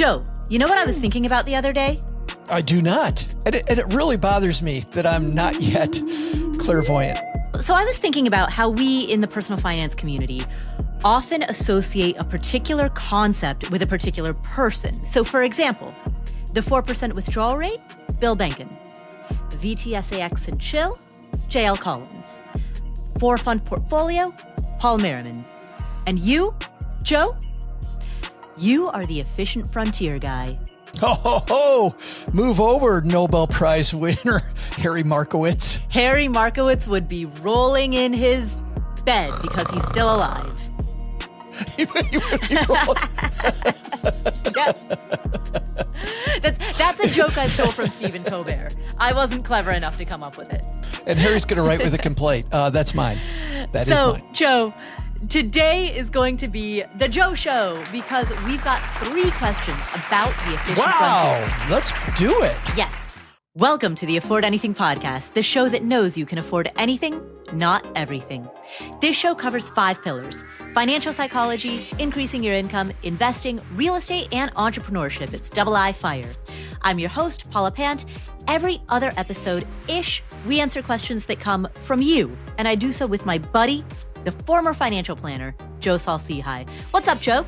Joe, you know what I was thinking about the other day? I do not. And it really bothers me that I'm not yet clairvoyant. So I was thinking about how we in the personal finance community often associate a particular concept with a particular person. So for example, the 4% withdrawal rate, Bill Benken. VTSAX and chill, JL Collins. 4-fund portfolio, Paul Merriman. And you, Joe? You are the efficient frontier guy. Oh, move over, Nobel Prize winner, Harry Markowitz. Harry Markowitz would be rolling in his bed because he's still alive. He would be rolling. Yeah. That's a joke I stole from Stephen Colbert. I wasn't clever enough to come up with it. And Harry's going to write with a complaint. That's mine. That is mine. So, Joe, today is going to be the Joe Show because we've got 3 questions about the efficient frontier. Wow, let's do it. Yes. Welcome to the Afford Anything podcast, the show that knows you can afford anything, not everything. This show covers 5 pillars: financial psychology, increasing your income, investing, real estate, and entrepreneurship. It's double I fire. I'm your host, Paula Pant. Every other episode-ish, we answer questions that come from you, and I do so with my buddy, the former financial planner, Joe Saul-Sehy. What's up, Joe?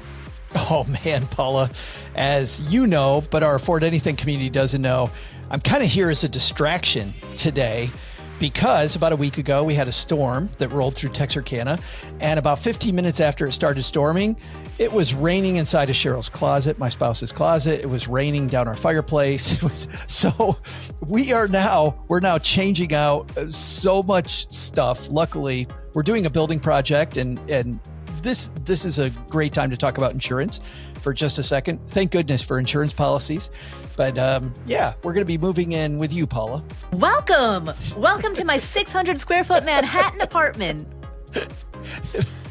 Oh man, Paula, as you know, but our Afford Anything community doesn't know, I'm kind of here as a distraction today because about a week ago, we had a storm that rolled through Texarkana, and about 15 minutes after it started storming, it was raining inside of Cheryl's closet, my spouse's closet. It was raining down our fireplace. We're now changing out so much stuff. Luckily, we're doing a building project, and this is a great time to talk about insurance for just a second. Thank goodness for insurance policies. But we're going to be moving in with you, Paula. Welcome to my 600 square foot Manhattan apartment.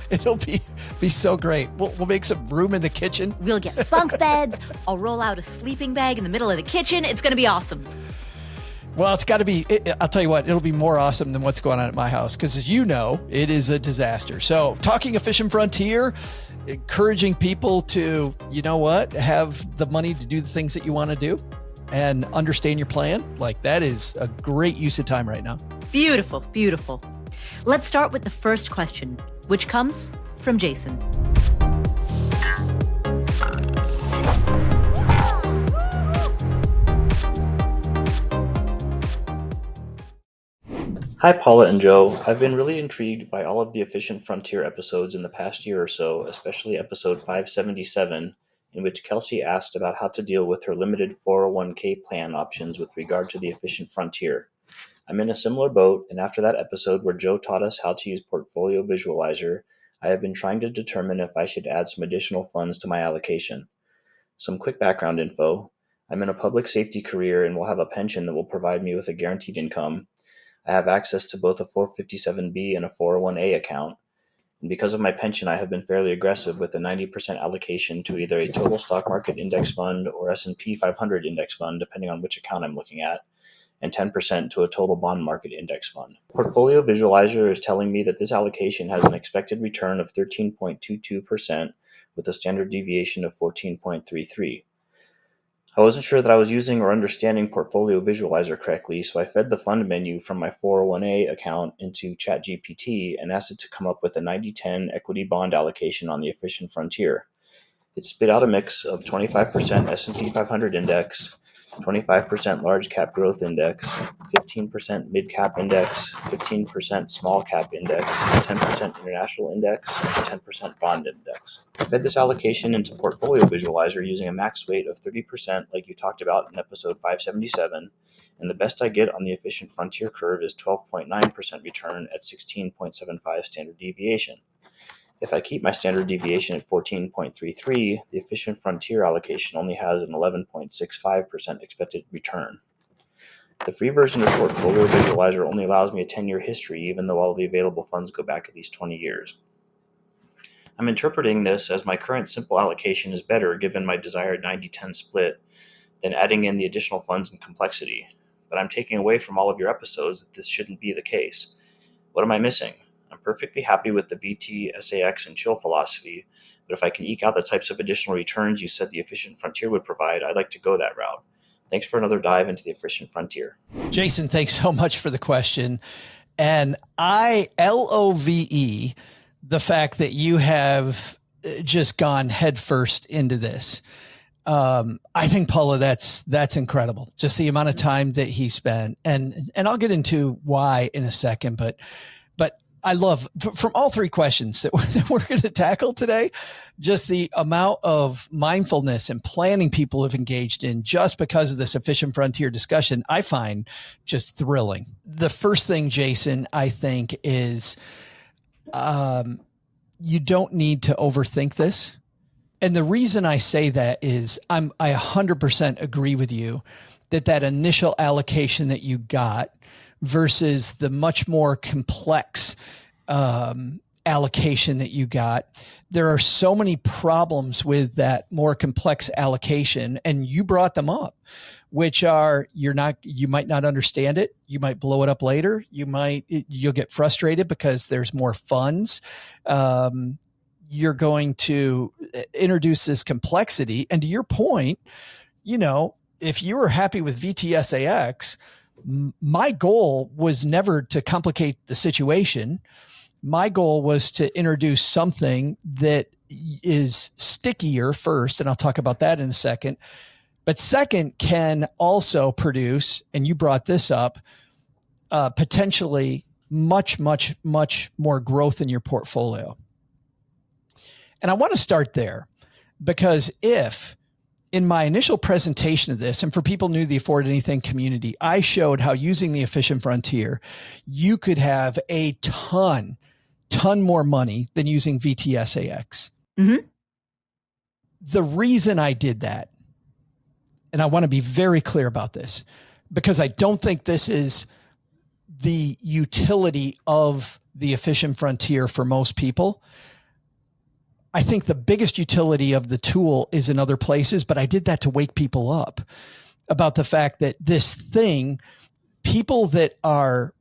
It'll be so great. We'll make some room in the kitchen. We'll get bunk beds. I'll roll out a sleeping bag in the middle of the kitchen. It's going to be awesome. Well, it's got to be, I'll tell you what, it'll be more awesome than what's going on at my house because, as you know, it is a disaster. So talking efficient frontier, encouraging people to, have the money to do the things that you want to do and understand your plan. Like, that is a great use of time right now. Beautiful, beautiful. Let's start with the first question, which comes from Jason. Hi, Paula and Joe. I've been really intrigued by all of the Efficient Frontier episodes in the past year or so, especially episode 577, in which Kelsey asked about how to deal with her limited 401k plan options with regard to the Efficient Frontier. I'm in a similar boat, and after that episode where Joe taught us how to use Portfolio Visualizer, I have been trying to determine if I should add some additional funds to my allocation. Some quick background info. I'm in a public safety career and will have a pension that will provide me with a guaranteed income. I have access to both a 457B and a 401A account, and because of my pension, I have been fairly aggressive with a 90% allocation to either a total stock market index fund or S&P 500 index fund, depending on which account I'm looking at, and 10% to a total bond market index fund. Portfolio Visualizer is telling me that this allocation has an expected return of 13.22% with a standard deviation of 14.33. I wasn't sure that I was using or understanding Portfolio Visualizer correctly, so I fed the fund menu from my 401a account into ChatGPT and asked it to come up with a 90-10 equity bond allocation on the Efficient Frontier. It spit out a mix of 25% S&P 500 index, 25% large cap growth index, 15% mid cap index, 15% small cap index, 10% international index, and 10% bond index. I fed this allocation into Portfolio Visualizer using a max weight of 30% like you talked about in episode 577, and the best I get on the Efficient Frontier curve is 12.9% return at 16.75 standard deviation. If I keep my standard deviation at 14.33, the Efficient Frontier allocation only has an 11.65% expected return. The free version of Portfolio Visualizer only allows me a 10-year history, even though all the available funds go back at least 20 years. I'm interpreting this as my current simple allocation is better given my desired 90-10 split than adding in the additional funds and complexity, but I'm taking away from all of your episodes that this shouldn't be the case. What am I missing? I'm perfectly happy with the VTSAX and chill philosophy, But if I can eke out the types of additional returns you said the efficient frontier would provide, I'd like to go that route. Thanks for another dive into the efficient frontier. Jason, thanks so much for the question. And I love the fact that you have just gone headfirst into this. I think, Paula, that's incredible. Just the amount of time that he spent, and I'll get into why in a second, but I love from all three questions that we're going to tackle today, just the amount of mindfulness and planning people have engaged in just because of this efficient frontier discussion, I find just thrilling. The first thing, Jason, I think is, you don't need to overthink this. And the reason I say that is I 100% agree with you that initial allocation that you got versus the much more complex allocation that you got. There are so many problems with that more complex allocation, and you brought them up, which are you might not understand it. You might blow it up later. You'll get frustrated because there's more funds. You're going to introduce this complexity. And to your point, if you were happy with VTSAX, my goal was never to complicate the situation. My goal was to introduce something that is stickier first, and I'll talk about that in a second. But second, can also produce, and you brought this up, potentially much, much, much more growth in your portfolio. And I want to start there because if in my initial presentation of this, and for people new to the Afford Anything community, I showed how using the efficient frontier, you could have a ton more money than using VTSAX. Mm-hmm. The reason I did that, and I want to be very clear about this, because I don't think this is the utility of the efficient frontier for most people. I think the biggest utility of the tool is in other places, but I did that to wake people up about the fact that this thing, people that are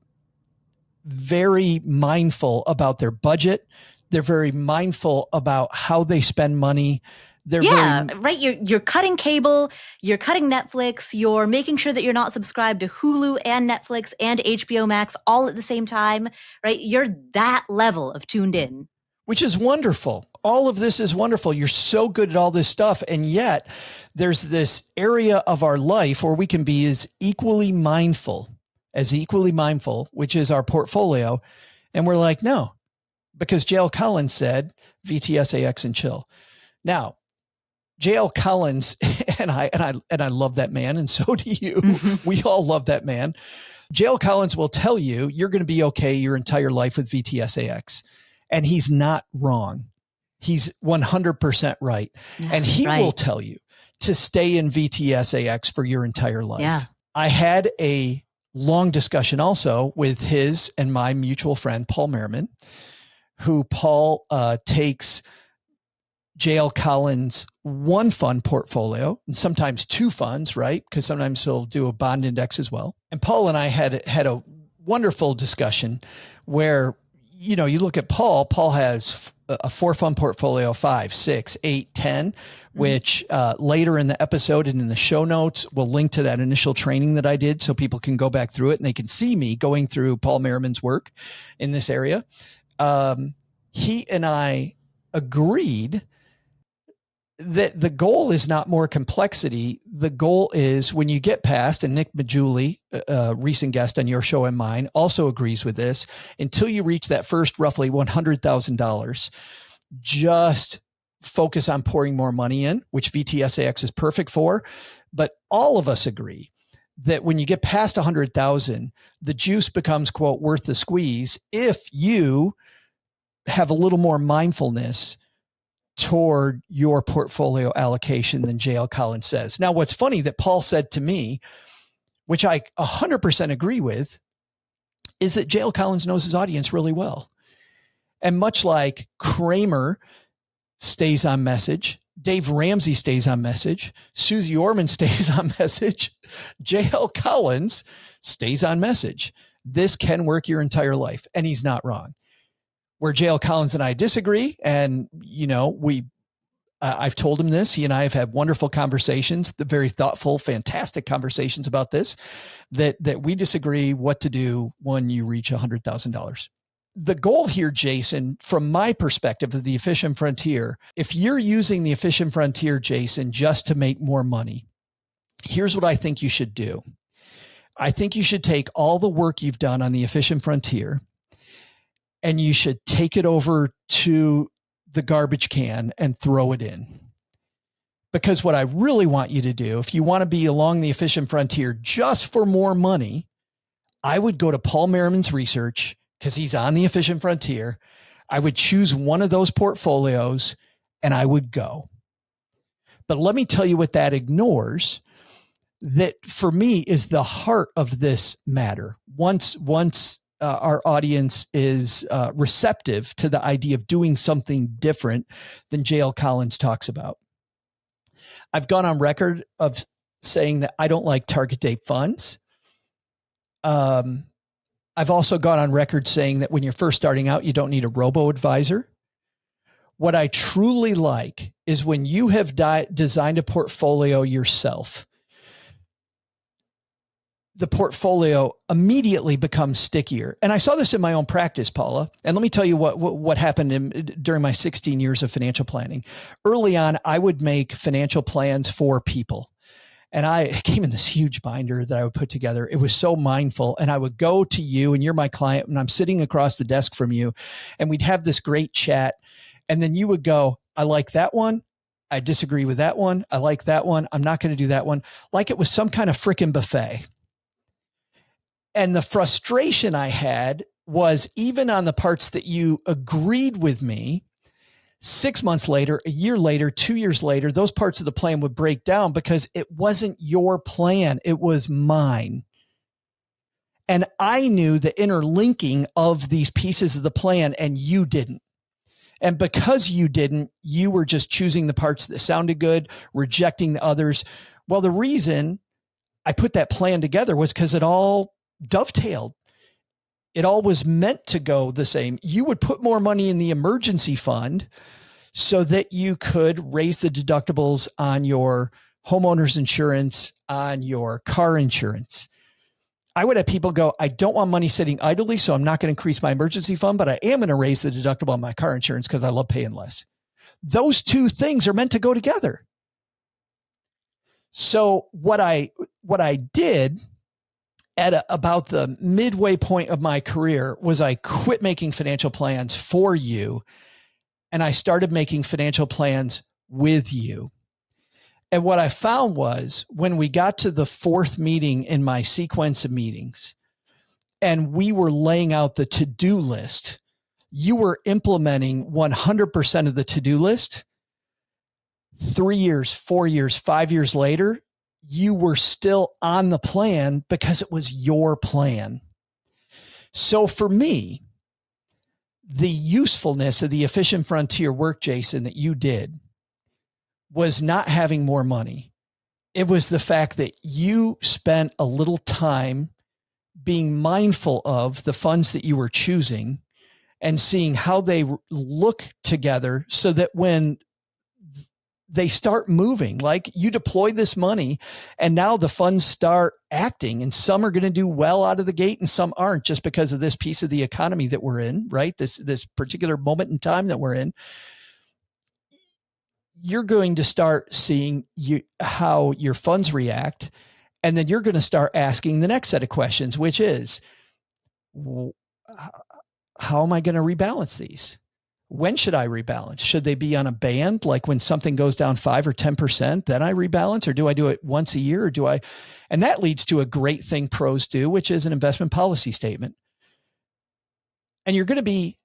very mindful about their budget, they're very mindful about how they spend money. Right. You're cutting cable, you're cutting Netflix, you're making sure that you're not subscribed to Hulu and Netflix and HBO Max all at the same time, right? You're that level of tuned in. Which is wonderful. All of this is wonderful. You're so good at all this stuff. And yet there's this area of our life where we can be as equally mindful, which is our portfolio. And we're like, no, because J.L. Collins said VTSAX and chill. Now, J.L. Collins, and I love that man. And so do you. Mm-hmm. We all love that man. J.L. Collins will tell you, you're going to be okay your entire life with VTSAX. And he's not wrong. He's 100% right. Yeah, and he will tell you to stay in VTSAX for your entire life. Yeah. I had a long discussion also with his and my mutual friend, Paul Merriman, who Paul takes J.L. Collins' one fund portfolio and sometimes two funds, right? Because sometimes he'll do a bond index as well. And Paul and I had a wonderful discussion where, you look at Paul has a 4-fund portfolio, 5, 6, 8, 10, which later in the episode and in the show notes, we'll link to that initial training that I did so people can go back through it and they can see me going through Paul Merriman's work in this area. He and I agreed that the goal is not more complexity. The goal is when you get past, and Nick Majuli, a recent guest on your show and mine, also agrees with this, until you reach that first roughly $100,000, just focus on pouring more money in, which VTSAX is perfect for. But all of us agree that when you get past 100,000, the juice becomes, quote, worth the squeeze if you have a little more mindfulness toward your portfolio allocation than J.L. Collins says. Now, what's funny that Paul said to me, which I 100% agree with, is that J.L. Collins knows his audience really well. And much like Kramer stays on message, Dave Ramsey stays on message, Susie Orman stays on message, J.L. Collins stays on message. This can work your entire life. And he's not wrong. Where J.L. Collins and I disagree, and we I've told him this. He and I have had wonderful conversations, the very thoughtful, fantastic conversations about this, that we disagree what to do when you reach $100,000. The goal here, Jason, from my perspective of the efficient frontier, if you're using the efficient frontier, Jason, just to make more money, here's what I think you should do. I think you should take all the work you've done on the efficient frontier and you should take it over to the garbage can and throw it in. Because what I really want you to do, if you want to be along the efficient frontier just for more money, I would go to Paul Merriman's research because he's on the efficient frontier. I would choose one of those portfolios and I would go. But let me tell you what that ignores, that for me is the heart of this matter. Once our audience is receptive to the idea of doing something different than J.L. Collins talks about. I've gone on record of saying that I don't like target date funds. I've also gone on record saying that when you're first starting out, you don't need a robo-advisor. What I truly like is when you have designed a portfolio yourself, the portfolio immediately becomes stickier. And I saw this in my own practice, Paula. And let me tell you what happened during my 16 years of financial planning. Early on, I would make financial plans for people. And it came in this huge binder that I would put together. It was so mindful. And I would go to you and you're my client and I'm sitting across the desk from you and we'd have this great chat. And then you would go, I like that one. I disagree with that one. I like that one. I'm not going to do that one. Like it was some kind of freaking buffet. And the frustration I had was even on the parts that you agreed with me, 6 months later, a year later, 2 years later, those parts of the plan would break down because it wasn't your plan. It was mine. And I knew the interlinking of these pieces of the plan and you didn't. And because you didn't, you were just choosing the parts that sounded good, rejecting the others. Well, the reason I put that plan together was because it all dovetailed. It all was meant to go the same. You would put more money in the emergency fund so that you could raise the deductibles on your homeowner's insurance, on your car insurance. I would have people go, I don't want money sitting idly, so I'm not going to increase my emergency fund, but I am going to raise the deductible on my car insurance because I love paying less. Those two things are meant to go together. So what I did at about the midway point of my career was I quit making financial plans for you and I started making financial plans with you. And what I found was when we got to the fourth meeting in my sequence of meetings and we were laying out the to-do list, you were implementing 100% of the to-do list. 3 years, 4 years, 5 years later, you were still on the plan because it was your plan. So for me, the usefulness of the efficient frontier work, Jason, that you did was not having more money. It was the fact that you spent a little time being mindful of the funds that you were choosing and seeing how they look together so that when they start moving, like you deploy this money and now the funds start acting and some are going to do well out of the gate and some aren't just because of this piece of the economy that we're in, right? This particular moment in time that we're in. You're going to start seeing how your funds react. And then you're going to start asking the next set of questions, which is, how am I going to rebalance these? When should I rebalance? Should they be on a band? Like when something goes down 5 or 10%, then I rebalance, or do I do it once a year? Or and that leads to a great thing pros do, which is an investment policy statement. And you're going to be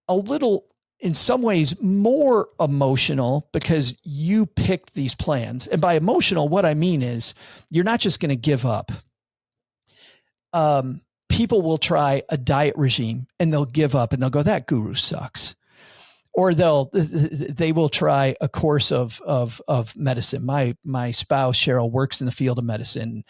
a little, in some ways, more emotional because you picked these plans. And by emotional, what I mean is you're not just going to give up. People will try a diet regime and they'll give up and they'll go, that guru sucks. or they will try a course of medicine. My spouse, Cheryl, works in the field of medicine.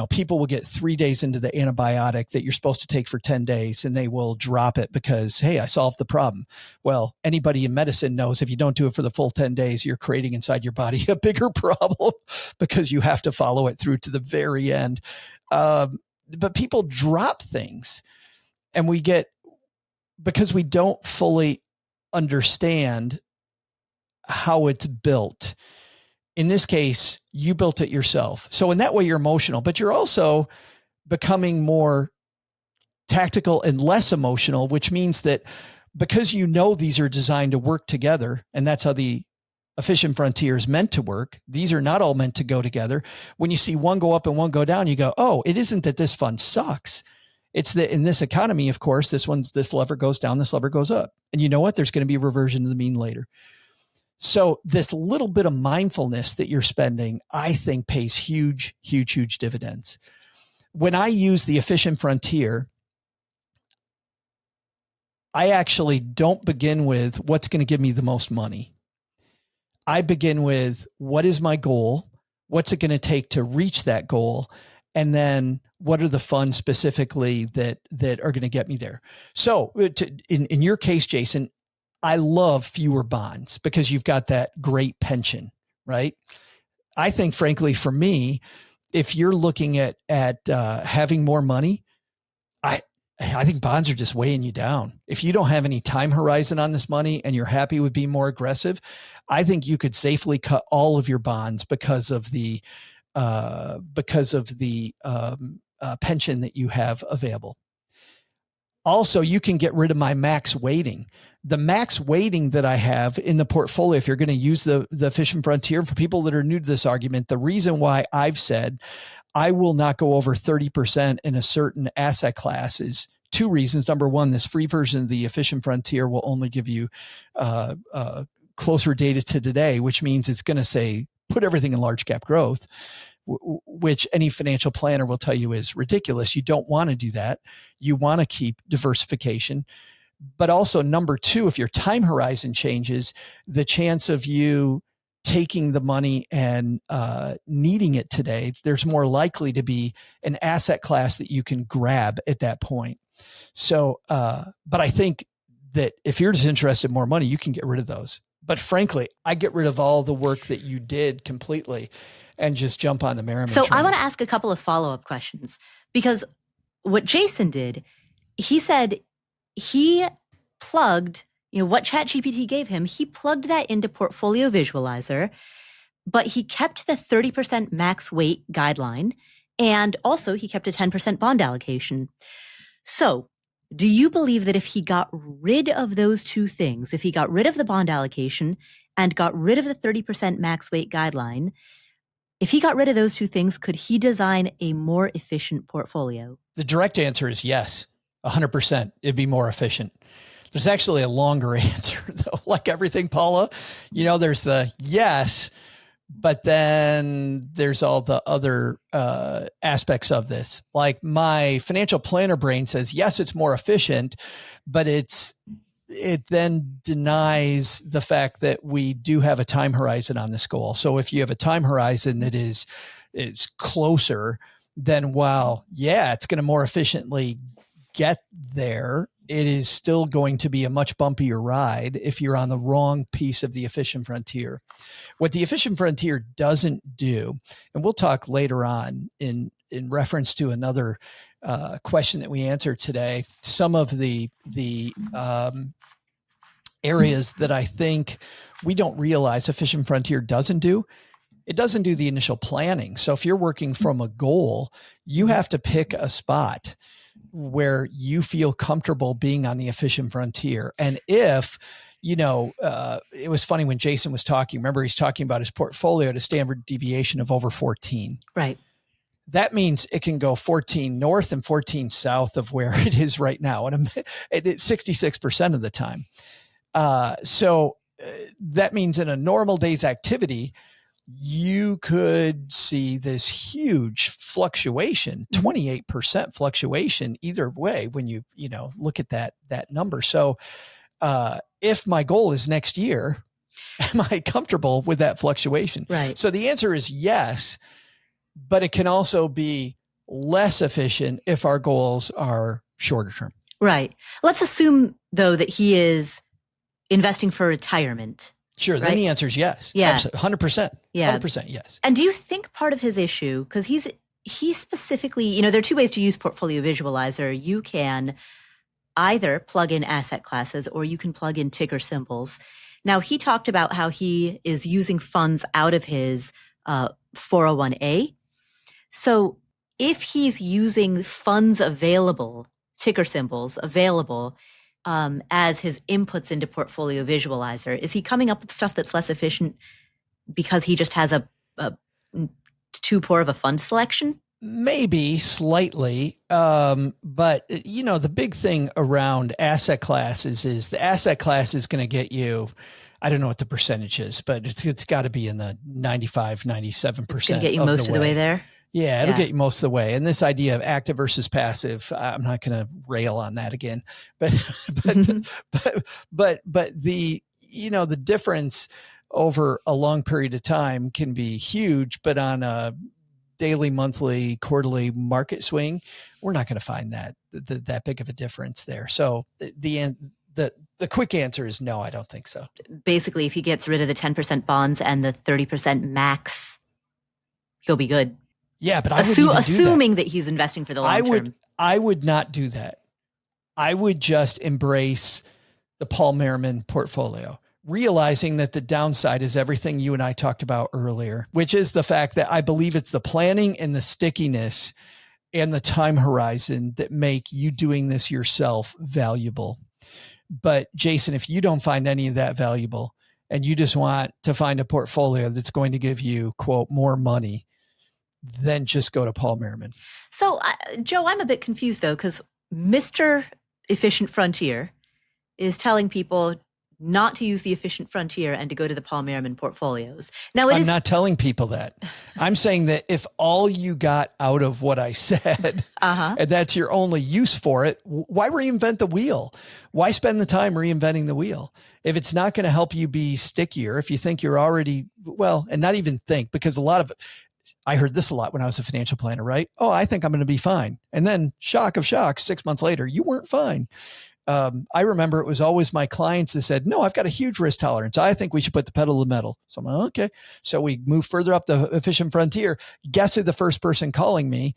People will get 3 days into the antibiotic that you're supposed to take for 10 days and they will drop it because, hey, I solved the problem. Well, anybody in medicine knows if you don't do it for the full 10 days, you're creating inside your body a bigger problem because you have to follow it through to the very end. But people drop things and because we don't fully understand how it's built. In this case, you built it yourself. So in that way, you're emotional, but you're also becoming more tactical and less emotional, which means that because these are designed to work together, and that's how the efficient frontier is meant to work. These are not all meant to go together. When you see one go up and one go down, you go, oh, it isn't that this fund sucks. It's that in this economy, of course, this lever goes down, this lever goes up. And you know what? There's going to be a reversion to the mean later. So this little bit of mindfulness that you're spending, I think pays huge, huge, huge dividends. When I use the efficient frontier, I actually don't begin with what's going to give me the most money. I begin with what is my goal? What's it going to take to reach that goal? And then what are the funds specifically that are going to get me there? So in your case, Jason, I love fewer bonds because you've got that great pension, right? I think, frankly, for me, if you're looking at having more money, I think bonds are just weighing you down. If you don't have any time horizon on this money and you're happy with being more aggressive, I think you could safely cut all of your bonds because of the pension that you have available. Also, you can get rid of my max weighting. The max weighting that I have in the portfolio, if you're going to use the efficient frontier, for people that are new to this argument, the reason why I've said I will not go over 30% in a certain asset class is two reasons. Number one, this free version of the efficient frontier will only give you closer data to today, which means it's going to say, put everything in large cap growth, which any financial planner will tell you is ridiculous. You don't want to do that. You want to keep diversification. But also, number two, if your time horizon changes, the chance of you taking the money and needing it today, there's more likely to be an asset class that you can grab at that point. So, but I think that if you're just interested in more money, you can get rid of those. But frankly, I get rid of all the work that you did completely and just jump on the Merriman So train. I want to ask a couple of follow-up questions, because what Jason did, he said he plugged, what ChatGPT gave him, he plugged that into Portfolio Visualizer, but he kept the 30% max weight guideline, and also he kept a 10% bond allocation. So do you believe that if he got rid of those two things, if he got rid of the bond allocation and got rid of the 30% max weight guideline, if he got rid of those two things, could he design a more efficient portfolio? The direct answer is yes, 100%. It'd be more efficient. There's actually a longer answer though. Like everything, Paula, there's the yes, but then there's all the other aspects of this. Like my financial planner brain says, yes, it's more efficient, but it then denies the fact that we do have a time horizon on this goal. So if you have a time horizon that is closer, then while, it's going to more efficiently get there, it is still going to be a much bumpier ride if you're on the wrong piece of the efficient frontier. What the efficient frontier doesn't do, and we'll talk later on in reference to another question that we answered today, some of the areas that I think we don't realize efficient frontier doesn't do. It doesn't do the initial planning. So if you're working from a goal, you have to pick a spot where you feel comfortable being on the efficient frontier. And if, it was funny when Jason was talking, remember he's talking about his portfolio at a standard deviation of over 14. Right. That means it can go 14 north and 14 south of where it is right now. And it's 66% of the time. So that means in a normal day's activity, you could see this huge fluctuation, 28% fluctuation either way when you look at that number. So If my goal is next year, am I comfortable with that fluctuation? Right. So the answer is yes, but it can also be less efficient if our goals are shorter term. Right. Let's assume, though, that he is investing for retirement. Sure. Right? Then the answer is yes. Yeah. Absolutely. 100%. Yeah. 100% yes. And do you think part of his issue, because he specifically, there are two ways to use Portfolio Visualizer. You can either plug in asset classes or you can plug in ticker symbols. Now, he talked about how he is using funds out of his 401a. So if he's using funds available, ticker symbols available, as his inputs into Portfolio Visualizer, is he coming up with stuff that's less efficient because he just has a too poor of a fund selection? Maybe slightly. But the big thing around asset classes is the asset class is going to get you, I don't know what the percentage is, but it's got to be in the 95, 97%. It's going to get you most of the way there. Yeah, it'll get you most of the way. And this idea of active versus passive, I'm not going to rail on that again, but the, the difference over a long period of time can be huge, but on a daily, monthly, quarterly market swing, we're not going to find that big of a difference there. So the quick answer is no, I don't think so. Basically, if he gets rid of the 10% bonds and the 30% max, he'll be good. Yeah, but assuming that he's investing for the long term. I would not do that. I would just embrace the Paul Merriman portfolio, realizing that the downside is everything you and I talked about earlier, which is the fact that I believe it's the planning and the stickiness and the time horizon that make you doing this yourself valuable. But Jason, if you don't find any of that valuable and you just want to find a portfolio that's going to give you, quote, more money, then just go to Paul Merriman. So, Joe, I'm a bit confused, though, because Mr. Efficient Frontier is telling people not to use the Efficient Frontier and to go to the Paul Merriman portfolios. Now, I'm not telling people that. I'm saying that if all you got out of what I said, and that's your only use for it, why reinvent the wheel? Why spend the time reinventing the wheel? If it's not going to help you be stickier, if you think you're already, and not even think, because a lot of it, I heard this a lot when I was a financial planner, right? Oh, I think I'm going to be fine. And then shock of shocks, 6 months later, you weren't fine. I remember it was always my clients that said, no, I've got a huge risk tolerance. I think we should put the pedal to the metal. So I'm like, okay. So we move further up the efficient frontier. Guess who the first person calling me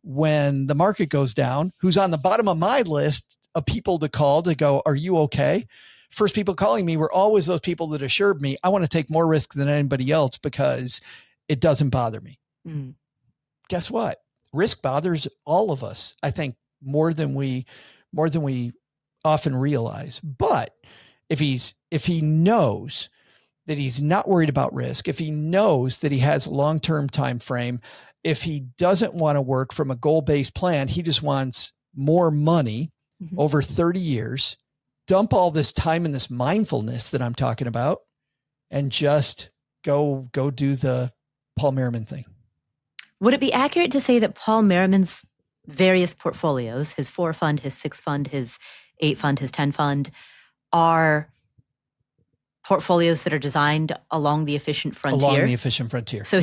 when the market goes down, who's on the bottom of my list of people to call to go, are you okay? First people calling me were always those people that assured me I want to take more risk than anybody else because it doesn't bother me. Guess what? Risk bothers all of us, I think, more than we often realize. But if he knows that he's not worried about risk, if he knows that he has a long-term time frame, if he doesn't want to work from a goal-based plan, he just wants more money over 30 years, dump all this time and this mindfulness that I'm talking about, and just go do the Paul Merriman thing. Would it be accurate to say that Paul Merriman's various portfolios, his 4 fund, his 6 fund, his 8 fund, his 10 fund, are portfolios that are designed along the efficient frontier? Along the efficient frontier. So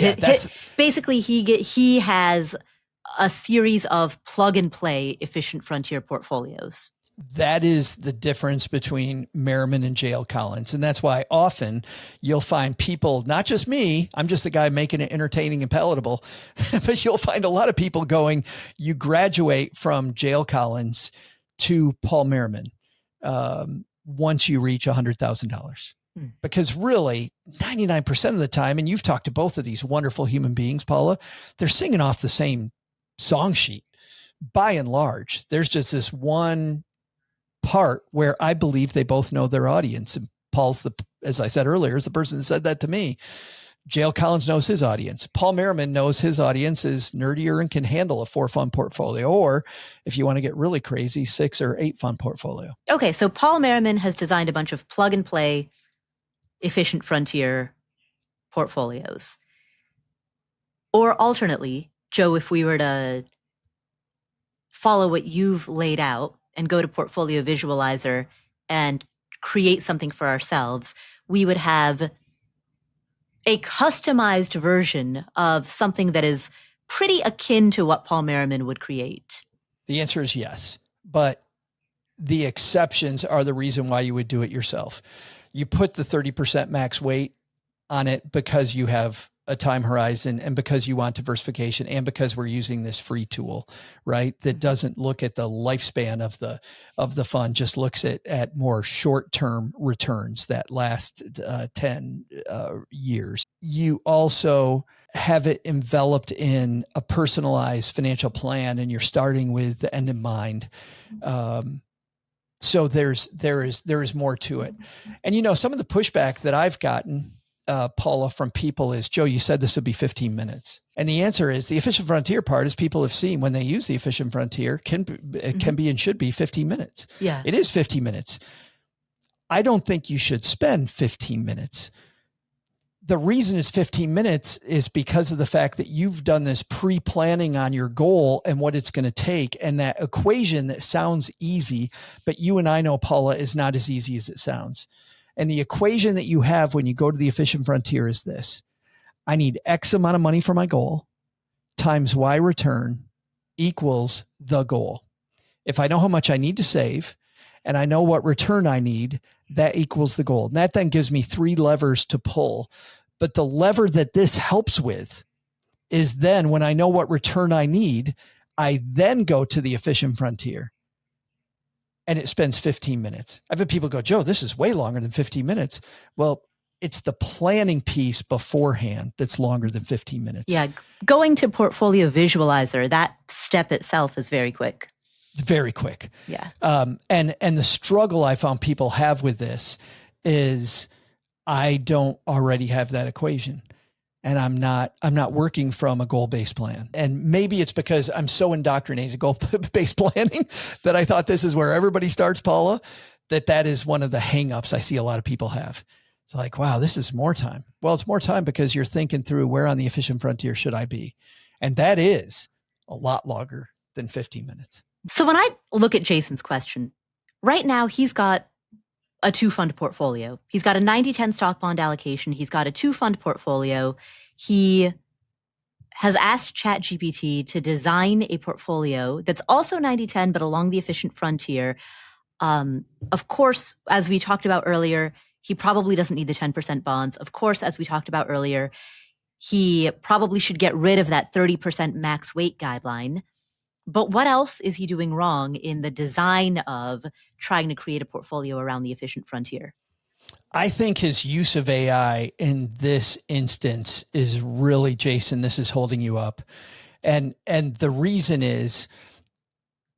basically he has a series of plug and play efficient frontier portfolios. That is the difference between Merriman and J.L. Collins. And that's why often you'll find people, not just me, I'm just the guy making it entertaining and palatable, but you'll find a lot of people going, you graduate from J.L. Collins to Paul Merriman once you reach $100,000. Because really 99% of the time, and you've talked to both of these wonderful human beings, Paula, they're singing off the same song sheet. By and large, there's just this one part where I believe they both know their audience. And Paul's as I said earlier, is the person that said that to me. J.L. Collins knows his audience. Paul Merriman knows his audience is nerdier and can handle a 4 fund portfolio. Or if you want to get really crazy, 6 or 8 fund portfolio. Okay. So Paul Merriman has designed a bunch of plug and play efficient frontier portfolios. Or alternately, Joe, if we were to follow what you've laid out and go to Portfolio Visualizer and create something for ourselves, we would have a customized version of something that is pretty akin to what Paul Merriman would create? The answer is yes, but the exceptions are the reason why you would do it yourself. You put the 30% max weight on it because you have a time horizon and because you want diversification and because we're using this free tool, right? That doesn't look at the lifespan of the fund, just looks at more short-term returns that last 10 years. You also have it enveloped in a personalized financial plan and you're starting with the end in mind. So there is more to it. And some of the pushback that I've gotten, Paula, from people is, Joe, you said this would be 15 minutes. And the answer is the efficient frontier part, as people have seen when they use the efficient frontier, can be and should be 15 minutes. Yeah. It is 15 minutes. I don't think you should spend 15 minutes. The reason it's 15 minutes is because of the fact that you've done this pre-planning on your goal and what it's going to take. And that equation that sounds easy, but you and I know, Paula, is not as easy as it sounds. And the equation that you have when you go to the efficient frontier is this: I need X amount of money for my goal times Y return equals the goal. If I know how much I need to save and I know what return I need, that equals the goal. And that then gives me 3 levers to pull. But the lever that this helps with is then when I know what return I need, I then go to the efficient frontier. And it spends 15 minutes. I've had people go, Joe, this is way longer than 15 minutes. Well, it's the planning piece beforehand that's longer than 15 minutes. Yeah. Going to Portfolio Visualizer, that step itself is very quick. Very quick. Yeah. And the struggle I found people have with this is I don't already have that equation. And I'm not working from a goal-based plan. And maybe it's because I'm so indoctrinated goal-based planning that I thought this is where everybody starts, Paula, that is one of the hangups I see a lot of people have. It's like, wow, this is more time. Well, it's more time because you're thinking through where on the efficient frontier should I be? And that is a lot longer than 15 minutes. So when I look at Jason's question, right now he's got a 2-fund portfolio. He's got a 90-10 stock bond allocation. He's got a 2-fund portfolio. He has asked ChatGPT to design a portfolio that's also 90-10, but along the efficient frontier. Of course, as we talked about earlier, he probably doesn't need the 10% bonds. Of course, as we talked about earlier, he probably should get rid of that 30% max weight guideline. But what else is he doing wrong in the design of trying to create a portfolio around the efficient frontier? I think his use of AI in this instance is really, Jason, this is holding you up. And the reason is,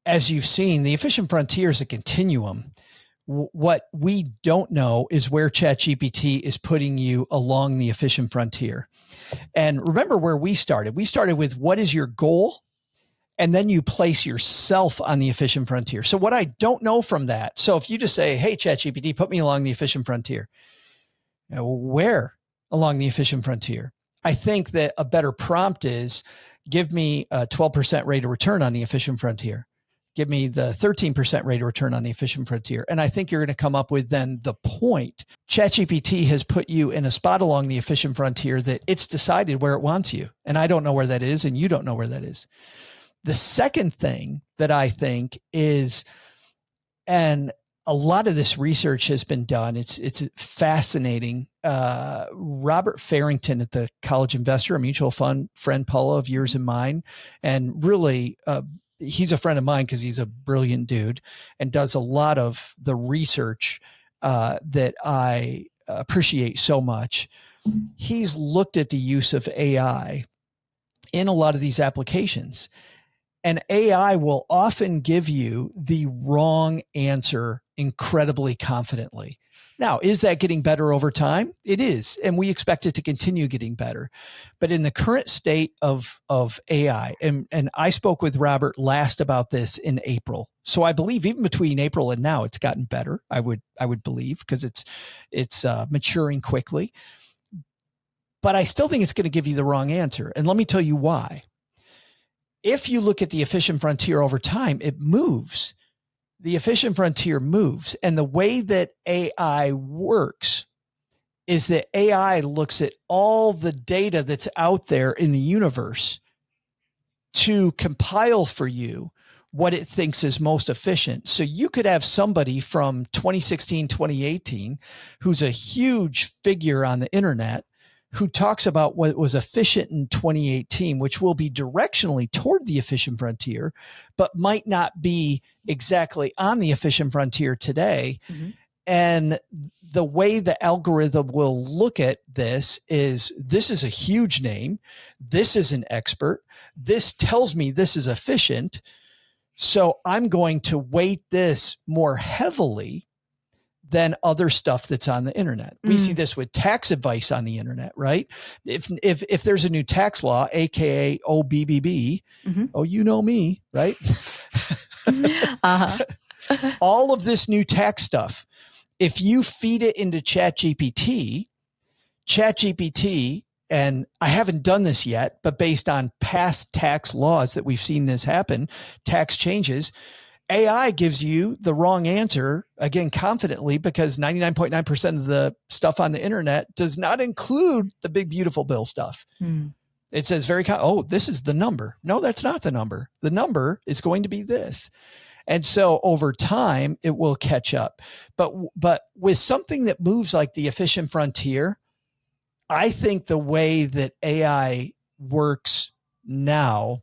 as you've seen, the efficient frontier is a continuum. What we don't know is where ChatGPT is putting you along the efficient frontier. And remember where we started. We started with what is your goal? And then you place yourself on the efficient frontier. So what I don't know from that. So if you just say, hey, ChatGPT, put me along the efficient frontier. Where along the efficient frontier? I think that a better prompt is give me a 12% rate of return on the efficient frontier. Give me the 13% rate of return on the efficient frontier. And I think you're going to come up with then the point. ChatGPT has put you in a spot along the efficient frontier that it's decided where it wants you. And I don't know where that is. And you don't know where that is. The second thing that I think is, and a lot of this research has been done, it's fascinating. Robert Farrington at the College Investor, a mutual fund friend, Paula, of yours and mine, and really he's a friend of mine because he's a brilliant dude and does a lot of the research that I appreciate so much. He's looked at the use of AI in a lot of these applications. And AI will often give you the wrong answer incredibly confidently. Now, is that getting better over time? It is. And we expect it to continue getting better. But in the current state of AI, and I spoke with Robert last about this in April. So I believe even between April and now, it's gotten better. I would believe because it's maturing quickly. But I still think it's going to give you the wrong answer. And let me tell you why. If you look at the efficient frontier over time, it moves. the efficient frontier moves. And the way that AI works is that AI looks at all the data that's out there in the universe to compile for you what it thinks is most efficient. So you could have somebody from 2016, 2018, who's a huge figure on the internet, who talks about what was efficient in 2018, which will be directionally toward the efficient frontier, but might not be exactly on the efficient frontier today. Mm-hmm. And the way the algorithm will look at this is a huge name. This is an expert. This tells me this is efficient. So I'm going to weight this more heavily than other stuff that's on the internet. We see this with tax advice on the internet, right? If there's a new tax law, AKA OBBB, oh, you know me, right? All of this new tax stuff, if you feed it into ChatGPT, and I haven't done this yet, but based on past tax laws that we've seen this happen, tax changes, AI gives you the wrong answer, again, confidently, because 99.9% of the stuff on the internet does not include the big, beautiful bill stuff. It says this is the number. No, that's not the number. The number is going to be this. And so over time, it will catch up. But with something that moves like the efficient frontier, I think the way that AI works now,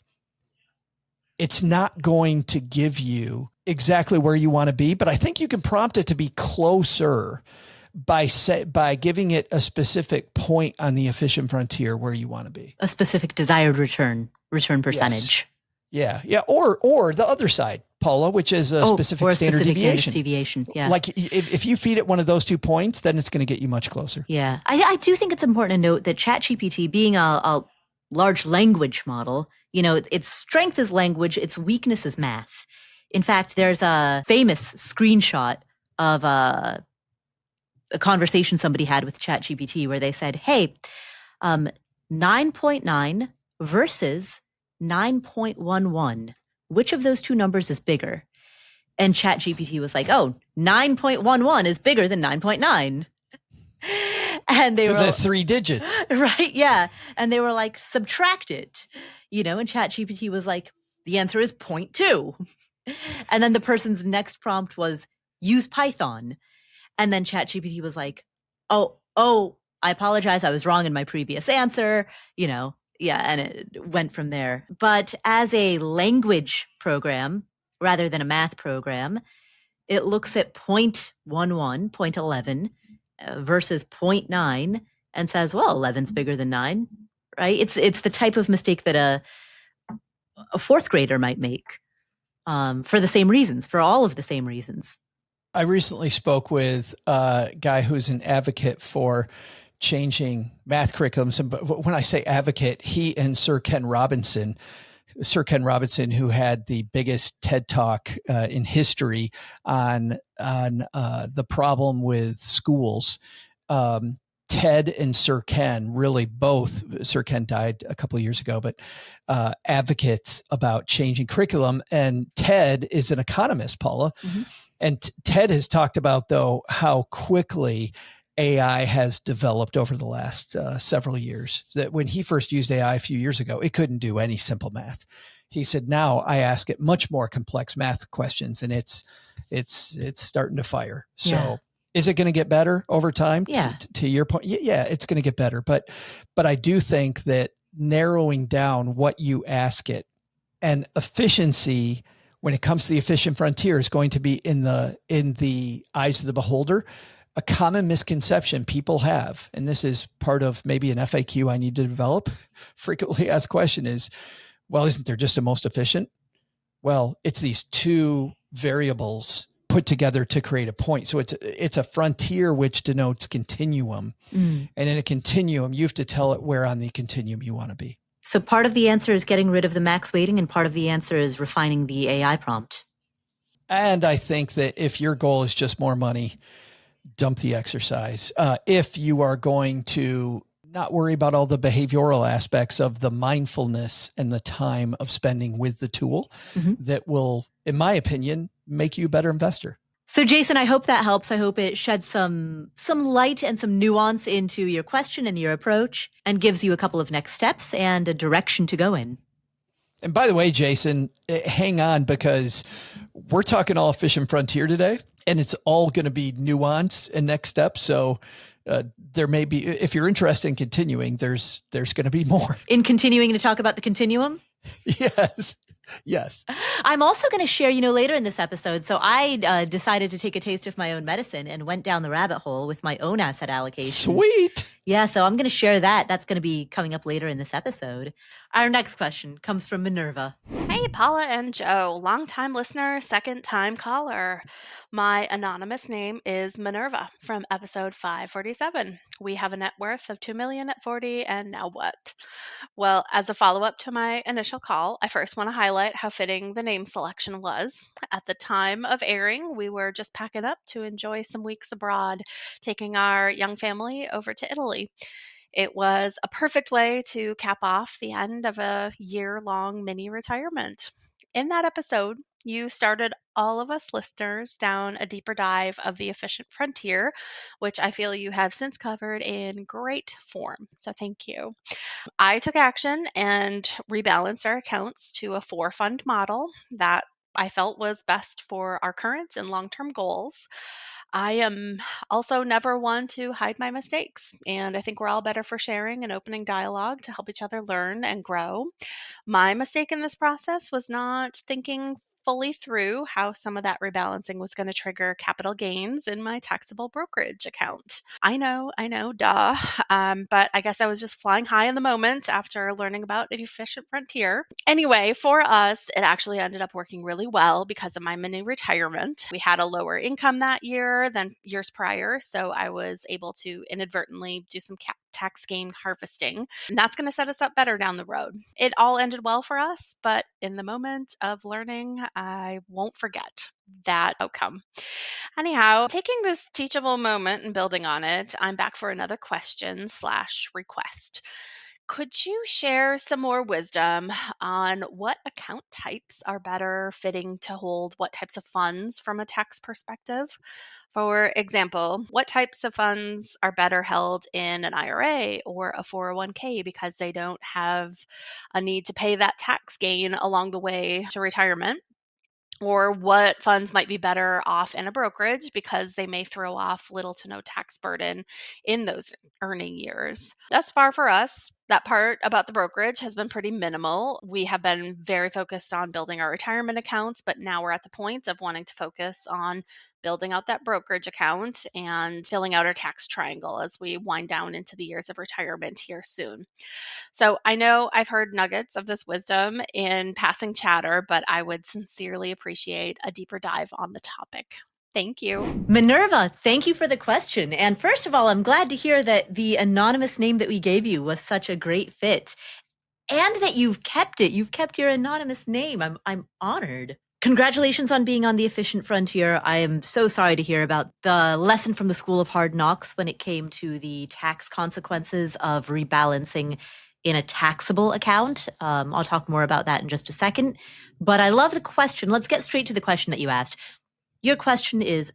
it's not going to give you exactly where you want to be, but I think you can prompt it to be closer by giving it a specific point on the efficient frontier where you want to be. A specific desired return percentage. Yes. Yeah. Or the other side, Paula, which is a specific standard deviation. Yeah. Like if you feed it one of those 2 points, then it's going to get you much closer. Yeah. I do think it's important to note that ChatGPT, being a large language model, its strength is language, its weakness is math. In fact, there's a famous screenshot of a conversation somebody had with ChatGPT where they said, hey, 9.9 versus 9.11. Which of those two numbers is bigger? And ChatGPT was like, 9.11 is bigger than 9.9. And they were, because that's 3 digits. Right. Yeah. And they were like, subtract it, and ChatGPT was like, the answer is 0.2. And then the person's next prompt was use Python. And then ChatGPT was like, oh, I apologize. I was wrong in my previous answer, Yeah, and it went from there. But as a language program, rather than a math program, it looks at 0.11, 0.11 versus 0.9 and says, well, 11's bigger than 9, right? It's the type of mistake that a fourth grader might make for the same reasons, for all of the same reasons. I recently spoke with a guy who's an advocate for changing math curriculums. And when I say advocate, he and Sir Ken Robinson, who had the biggest TED Talk in history on the problem with schools. Ted and Sir Ken, really both, Sir Ken died a couple of years ago, but advocates about changing curriculum. And Ted is an economist, Paula. Mm-hmm. And Ted has talked about, though, how quickly AI has developed over the last several years. That when he first used AI a few years ago, it couldn't do any simple math. He said, now I ask it much more complex math questions, and it's starting to fire. So is it going to get better over time? Yeah. To your point, yeah, it's going to get better. But I do think that narrowing down what you ask it and efficiency when it comes to the efficient frontier is going to be in the eyes of the beholder. A common misconception people have, and this is part of maybe an FAQ I need to develop, frequently asked question is, well, isn't there just a most efficient? Well, it's these two variables put together to create a point. So it's a frontier which denotes continuum. And in a continuum, you have to tell it where on the continuum you want to be. So part of the answer is getting rid of the max weighting, and part of the answer is refining the AI prompt. And I think that if your goal is just more money, dump the exercise. If you are going to not worry about all the behavioral aspects of the mindfulness and the time of spending with the tool that will, in my opinion, make you a better investor. So Jason, I hope that helps. I hope it sheds some light and some nuance into your question and your approach and gives you a couple of next steps and a direction to go in. And by the way, Jason, hang on, because we're talking all efficient frontier today, and it's all going to be nuance and next steps. So there may be, if you're interested in continuing, there's going to be more. In continuing to talk about the continuum? Yes. Yes. I'm also going to share, later in this episode. So I decided to take a taste of my own medicine and went down the rabbit hole with my own asset allocation. Sweet. Yeah, so I'm going to share that. That's going to be coming up later in this episode. Our next question comes from Minerva. Hey, Paula and Joe, longtime listener, second-time caller. My anonymous name is Minerva from episode 547. We have a net worth of $2 million at 40, and now what? Well, as a follow-up to my initial call, I first want to highlight how fitting the name selection was. At the time of airing, we were just packing up to enjoy some weeks abroad, taking our young family over to Italy. It was a perfect way to cap off the end of a year-long mini retirement. In that episode, you started all of us listeners down a deeper dive of the efficient frontier, which I feel you have since covered in great form. So thank you. I took action and rebalanced our accounts to a 4-fund model that I felt was best for our current and long-term goals. I am also never one to hide my mistakes, and I think we're all better for sharing and opening dialogue to help each other learn and grow. My mistake in this process was not thinking fully through how some of that rebalancing was going to trigger capital gains in my taxable brokerage account. I know, duh. But I guess I was just flying high in the moment after learning about an efficient frontier. Anyway, for us, it actually ended up working really well because of my mini retirement. We had a lower income that year than years prior, so I was able to inadvertently do some tax gain harvesting, and that's going to set us up better down the road. It all ended well for us, but in the moment of learning, I won't forget that outcome. Anyhow, taking this teachable moment and building on it, I'm back for another question/request. Could you share some more wisdom on what account types are better fitting to hold what types of funds from a tax perspective? For example, what types of funds are better held in an IRA or a 401k because they don't have a need to pay that tax gain along the way to retirement? Or what funds might be better off in a brokerage because they may throw off little to no tax burden in those earning years. Thus far for us, that part about the brokerage has been pretty minimal. We have been very focused on building our retirement accounts, but now we're at the point of wanting to focus on building out that brokerage account and filling out our tax triangle as we wind down into the years of retirement here soon. So I know I've heard nuggets of this wisdom in passing chatter, but I would sincerely appreciate a deeper dive on the topic. Thank you. Minerva, thank you for the question. And first of all, I'm glad to hear that the anonymous name that we gave you was such a great fit and that you've kept it. You've kept your anonymous name. I'm honored. Congratulations on being on the efficient frontier. I am so sorry to hear about the lesson from the School of Hard Knocks when it came to the tax consequences of rebalancing in a taxable account. I'll talk more about that in just a second. But I love the question. Let's get straight to the question that you asked. Your question is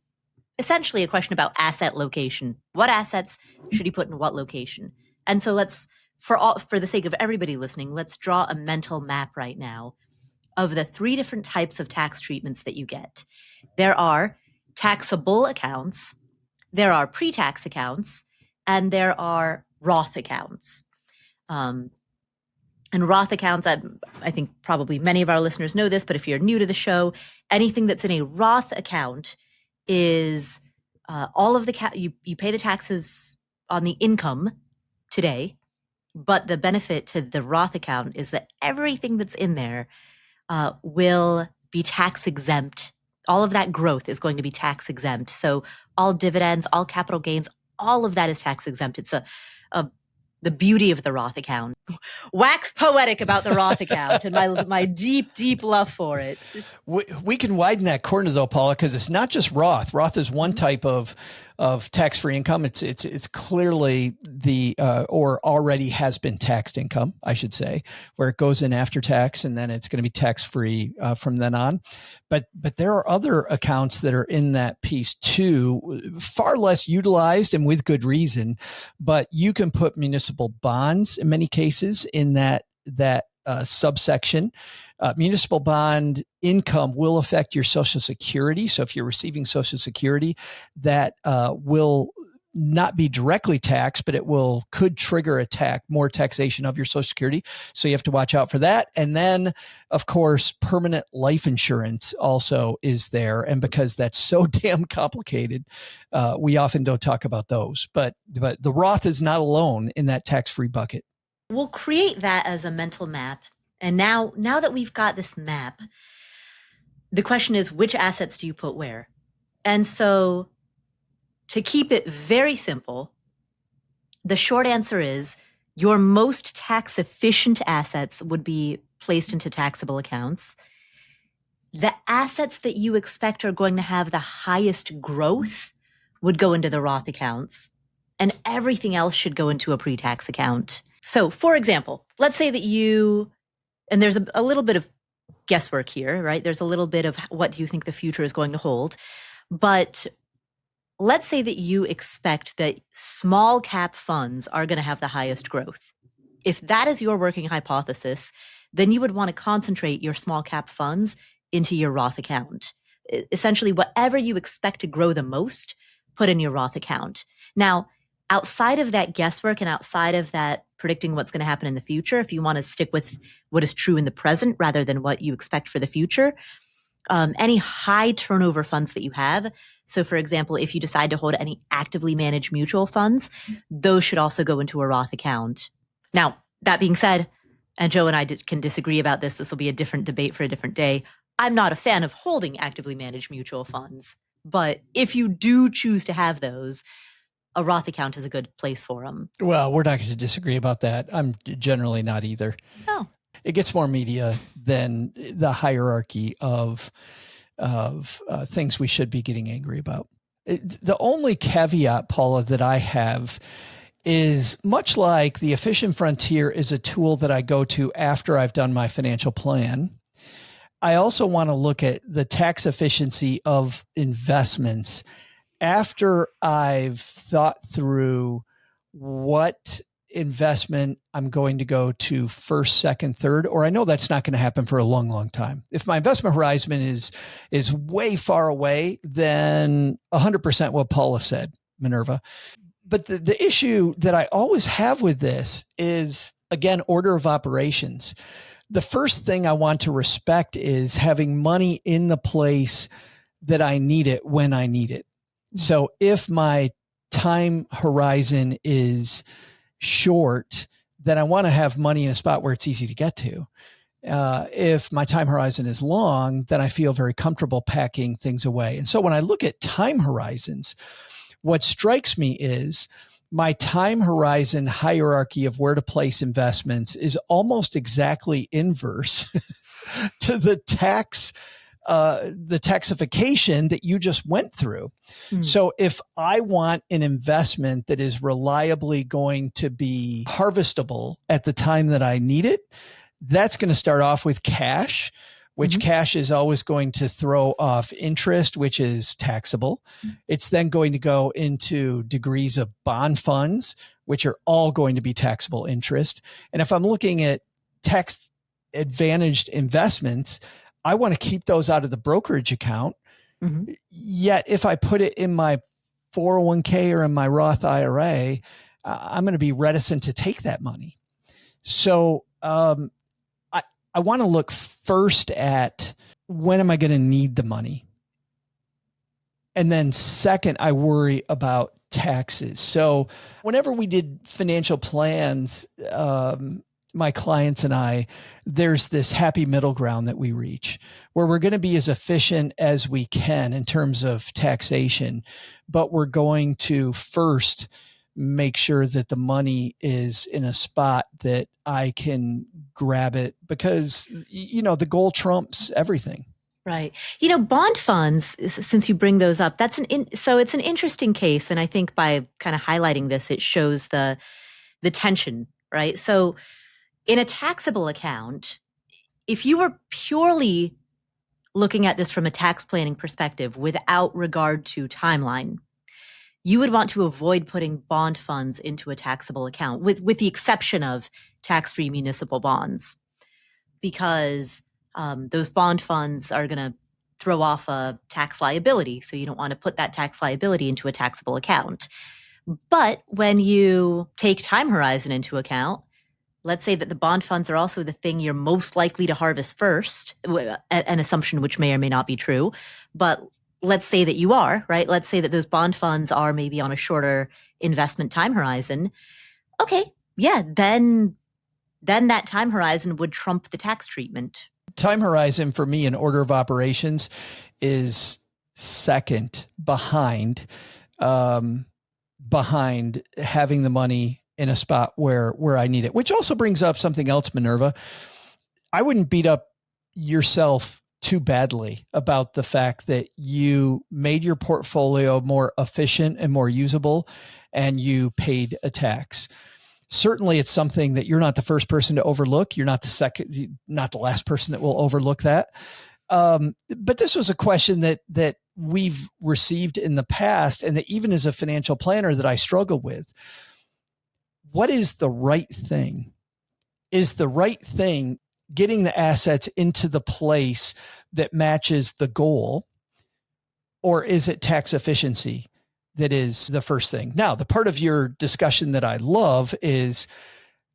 essentially a question about asset location. What assets should you put in what location? And so for the sake of everybody listening, let's draw a mental map right now of the 3 different types of tax treatments that you get. There are taxable accounts, there are pre-tax accounts, and there are Roth accounts. And Roth accounts, I think probably many of our listeners know this, but if you're new to the show, anything that's in a Roth account is all of you pay the taxes on the income today, but the benefit to the Roth account is that everything that's in there will be tax exempt. All of that growth is going to be tax exempt. So all dividends, all capital gains, all of that is tax exempt. It's a the beauty of the Roth account. Wax poetic about the Roth account and my deep, deep love for it. We can widen that corner though, Paula, because it's not just Roth. Roth is one type of tax-free income. It's clearly or already has been taxed income, I should say, where it goes in after tax and then it's going to be tax-free from then on. But there are other accounts that are in that piece too, far less utilized and with good reason. But you can put municipal bonds in many cases in that subsection. Municipal bond income will affect your Social Security. So if you're receiving Social Security, that will not be directly taxed, but could trigger more taxation of your Social Security. So you have to watch out for that. And then, of course, permanent life insurance also is there. And because that's so damn complicated, we often don't talk about those. But the Roth is not alone in that tax-free bucket. We'll create that as a mental map. And now that we've got this map, the question is, which assets do you put where? And so to keep it very simple, the short answer is your most tax efficient assets would be placed into taxable accounts. The assets that you expect are going to have the highest growth would go into the Roth accounts, and everything else should go into a pre-tax account. So for example, let's say that and there's a little bit of guesswork here, right? There's a little bit of what do you think the future is going to hold? But let's say that you expect that small cap funds are going to have the highest growth. If that is your working hypothesis, then you would want to concentrate your small cap funds into your Roth account. Essentially, whatever you expect to grow the most, put in your Roth account. Now, outside of that guesswork and outside of that predicting what's going to happen in the future, if you want to stick with what is true in the present rather than what you expect for the future, any high turnover funds that you have. So for example, if you decide to hold any actively managed mutual funds, those should also go into a Roth account. Now, that being said, and Joe and I can disagree about this. This will be a different debate for a different day. I'm not a fan of holding actively managed mutual funds, but if you do choose to have those, a Roth account is a good place for them. Well, we're not going to disagree about that. I'm generally not either. Oh. It gets more media than the hierarchy of things we should be getting angry about. The only caveat, Paula, that I have is much like the efficient frontier is a tool that I go to after I've done my financial plan. I also want to look at the tax efficiency of investments after I've thought through what investment I'm going to go to first, second, third, or I know that's not going to happen for a long, long time. If my investment horizon is way far away, then 100% what Paula said, Minerva. But the issue that I always have with this is, again, order of operations. The first thing I want to respect is having money in the place that I need it when I need it. So if my time horizon is short, then I want to have money in a spot where it's easy to get to. If my time horizon is long, then I feel very comfortable packing things away. And so when I look at time horizons, what strikes me is my time horizon hierarchy of where to place investments is almost exactly inverse to the taxification that you just went through. So if I want an investment that is reliably going to be harvestable at the time that I need it, that's going to start off with cash, which cash is always going to throw off interest, which is taxable. It's then going to go into degrees of bond funds, which are all going to be taxable interest. And if I'm looking at tax advantaged investments, I want to keep those out of the brokerage account. Yet if I put it in my 401k or in my Roth IRA, I'm going to be reticent to take that money. So I want to look first at when am I going to need the money? And then second, I worry about taxes. So whenever we did financial plans, my clients and I, there's this happy middle ground that we reach where we're going to be as efficient as we can in terms of taxation, but we're going to first make sure that the money is in a spot that I can grab it because, the goal trumps everything. Right. Bond funds, since you bring those up, so it's an interesting case. And I think by kind of highlighting this, it shows the tension, right? So in a taxable account, if you were purely looking at this from a tax planning perspective without regard to timeline, you would want to avoid putting bond funds into a taxable account with the exception of tax-free municipal bonds, because those bond funds are going to throw off a tax liability. So you don't want to put that tax liability into a taxable account. But when you take time horizon into account, let's say that the bond funds are also the thing you're most likely to harvest first, an assumption which may or may not be true, but let's say that you are, right? Let's say that those bond funds are maybe on a shorter investment time horizon. Okay, yeah, then that time horizon would trump the tax treatment. Time horizon for me in order of operations is second behind having the money in a spot where I need it, which also brings up something else, Minerva. I wouldn't beat up yourself too badly about the fact that you made your portfolio more efficient and more usable and you paid a tax. Certainly it's something that you're not the first person to overlook. You're not not the last person that will overlook that. But this was a question that we've received in the past, and that even as a financial planner that I struggle with. What is the right thing? Is the right thing getting the assets into the place that matches the goal? Or is it tax efficiency that is the first thing? Now, the part of your discussion that I love is,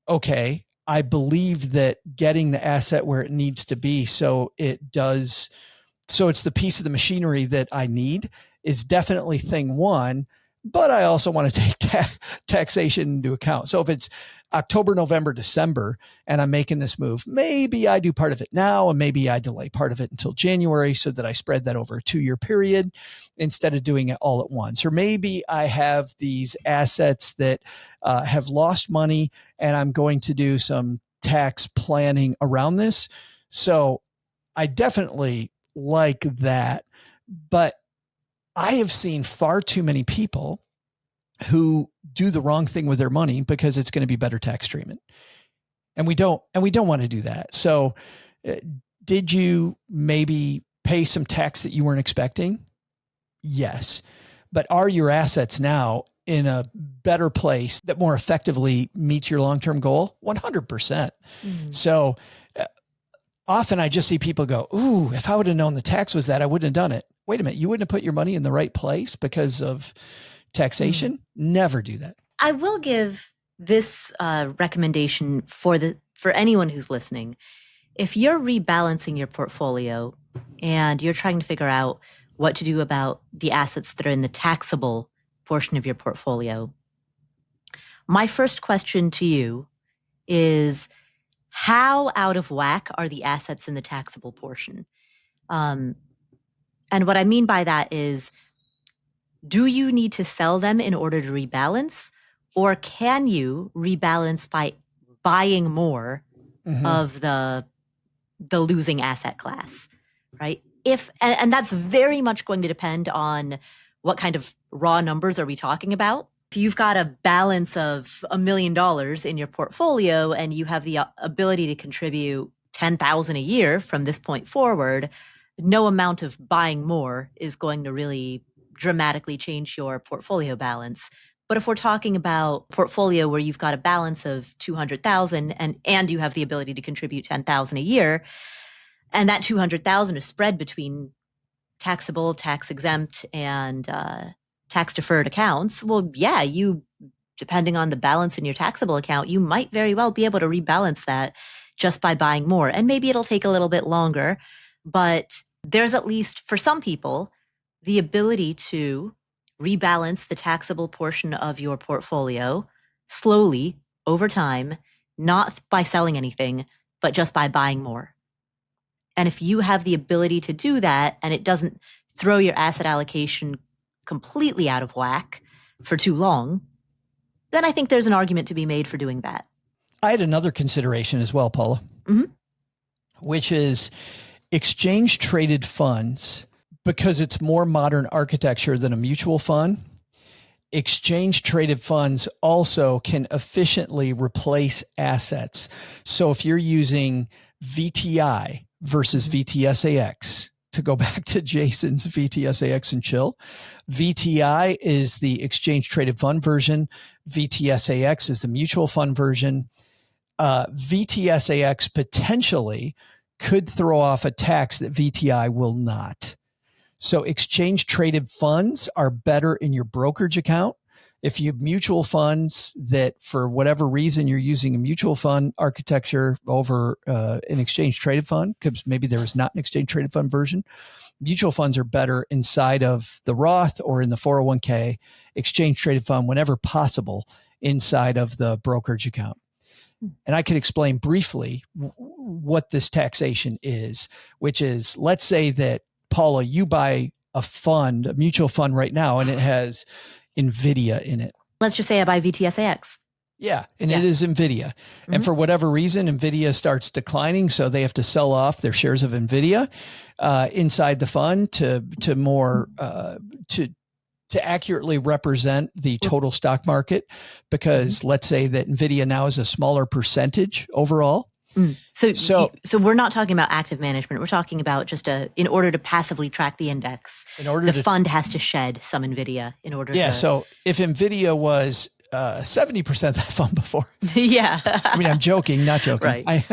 okay, I believe that getting the asset where it needs to be so it's the piece of the machinery that I need is definitely thing one. But I also want to take taxation into account. So if it's October, November, December, and I'm making this move, maybe I do part of it now, and maybe I delay part of it until January so that I spread that over a 2-year period instead of doing it all at once. Or maybe I have these assets that have lost money and I'm going to do some tax planning around this. So I definitely like that. But I have seen far too many people who do the wrong thing with their money because it's going to be better tax treatment. And we don't want to do that. So did you maybe pay some tax that you weren't expecting? Yes. But are your assets now in a better place that more effectively meets your long-term goal? 100%. Mm-hmm. So often I just see people go, ooh, if I would have known the tax was that, I wouldn't have done it. Wait a minute. You wouldn't have put your money in the right place because of taxation? Never do that. I will give this recommendation for anyone who's listening. If you're rebalancing your portfolio and you're trying to figure out what to do about the assets that are in the taxable portion of your portfolio, my first question to you is, how out of whack are the assets in the taxable portion? And what I mean by that is, do you need to sell them in order to rebalance? Or can you rebalance by buying more of the losing asset class, right? And that's very much going to depend on what kind of raw numbers are we talking about. If you've got a balance of $1 million in your portfolio and you have the ability to contribute $10,000 a year from this point forward, no amount of buying more is going to really dramatically change your portfolio balance. But if we're talking about portfolio where you've got a balance of 200,000 and you have the ability to contribute 10,000 a year, and that 200,000 is spread between taxable, tax exempt, and tax deferred accounts, well, yeah, depending on the balance in your taxable account, you might very well be able to rebalance that just by buying more. And maybe it'll take a little bit longer, but there's, at least for some people, the ability to rebalance the taxable portion of your portfolio slowly over time, not by selling anything, but just by buying more. And if you have the ability to do that and it doesn't throw your asset allocation completely out of whack for too long, then I think there's an argument to be made for doing that. I had another consideration as well, Paula, which is exchange traded funds. Because it's more modern architecture than a mutual fund, exchange traded funds also can efficiently replace assets. So if you're using VTI versus VTSAX, to go back to Jason's VTSAX and chill, VTI is the exchange traded fund version. VTSAX is the mutual fund version. VTSAX potentially could throw off a tax that VTI will not. So exchange traded funds are better in your brokerage account. If you have mutual funds that for whatever reason you're using a mutual fund architecture over an exchange traded fund, because maybe there is not an exchange traded fund version, mutual funds are better inside of the Roth or in the 401k, exchange traded fund whenever possible inside of the brokerage account. And I could explain briefly what this taxation is, which is, let's say that Paula, you buy a fund, a mutual fund right now, and it has NVIDIA in it. Let's just say I buy VTSAX. Yeah. And it is NVIDIA. And for whatever reason, NVIDIA starts declining. So they have to sell off their shares of NVIDIA inside the fund to accurately represent the total stock market, because let's say that NVIDIA now is a smaller percentage overall. So we're not talking about active management. We're talking about just in order to passively track the index, the fund has to shed some NVIDIA in order to. So if NVIDIA was 70% of that fund before. Yeah. I mean, I'm joking, not joking. Right.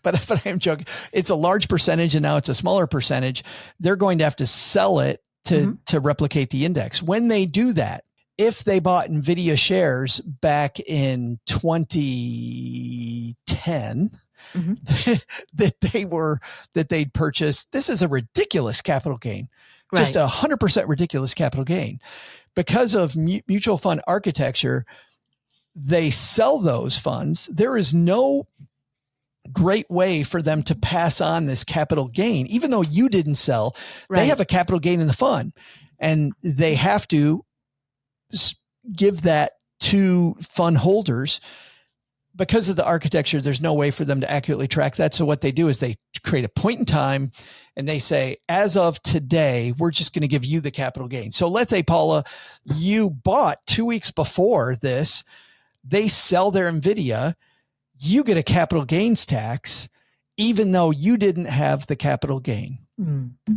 But I am joking. It's a large percentage and now it's a smaller percentage. They're going to have to sell it to replicate the index. When they do that, if they bought NVIDIA shares back in 2010, that they'd purchased, this is a ridiculous capital gain, just 100% ridiculous capital gain. Because of mutual fund architecture, they sell those funds. There is no great way for them to pass on this capital gain. Even though you didn't sell, they have a capital gain in the fund, and they have to give that to fund holders. Because of the architecture, there's no way for them to accurately track that. So what they do is they create a point in time and they say, as of today, we're just going to give you the capital gain. So let's say, Paula, you bought 2 weeks before this, they sell their NVIDIA, you get a capital gains tax, even though you didn't have the capital gain.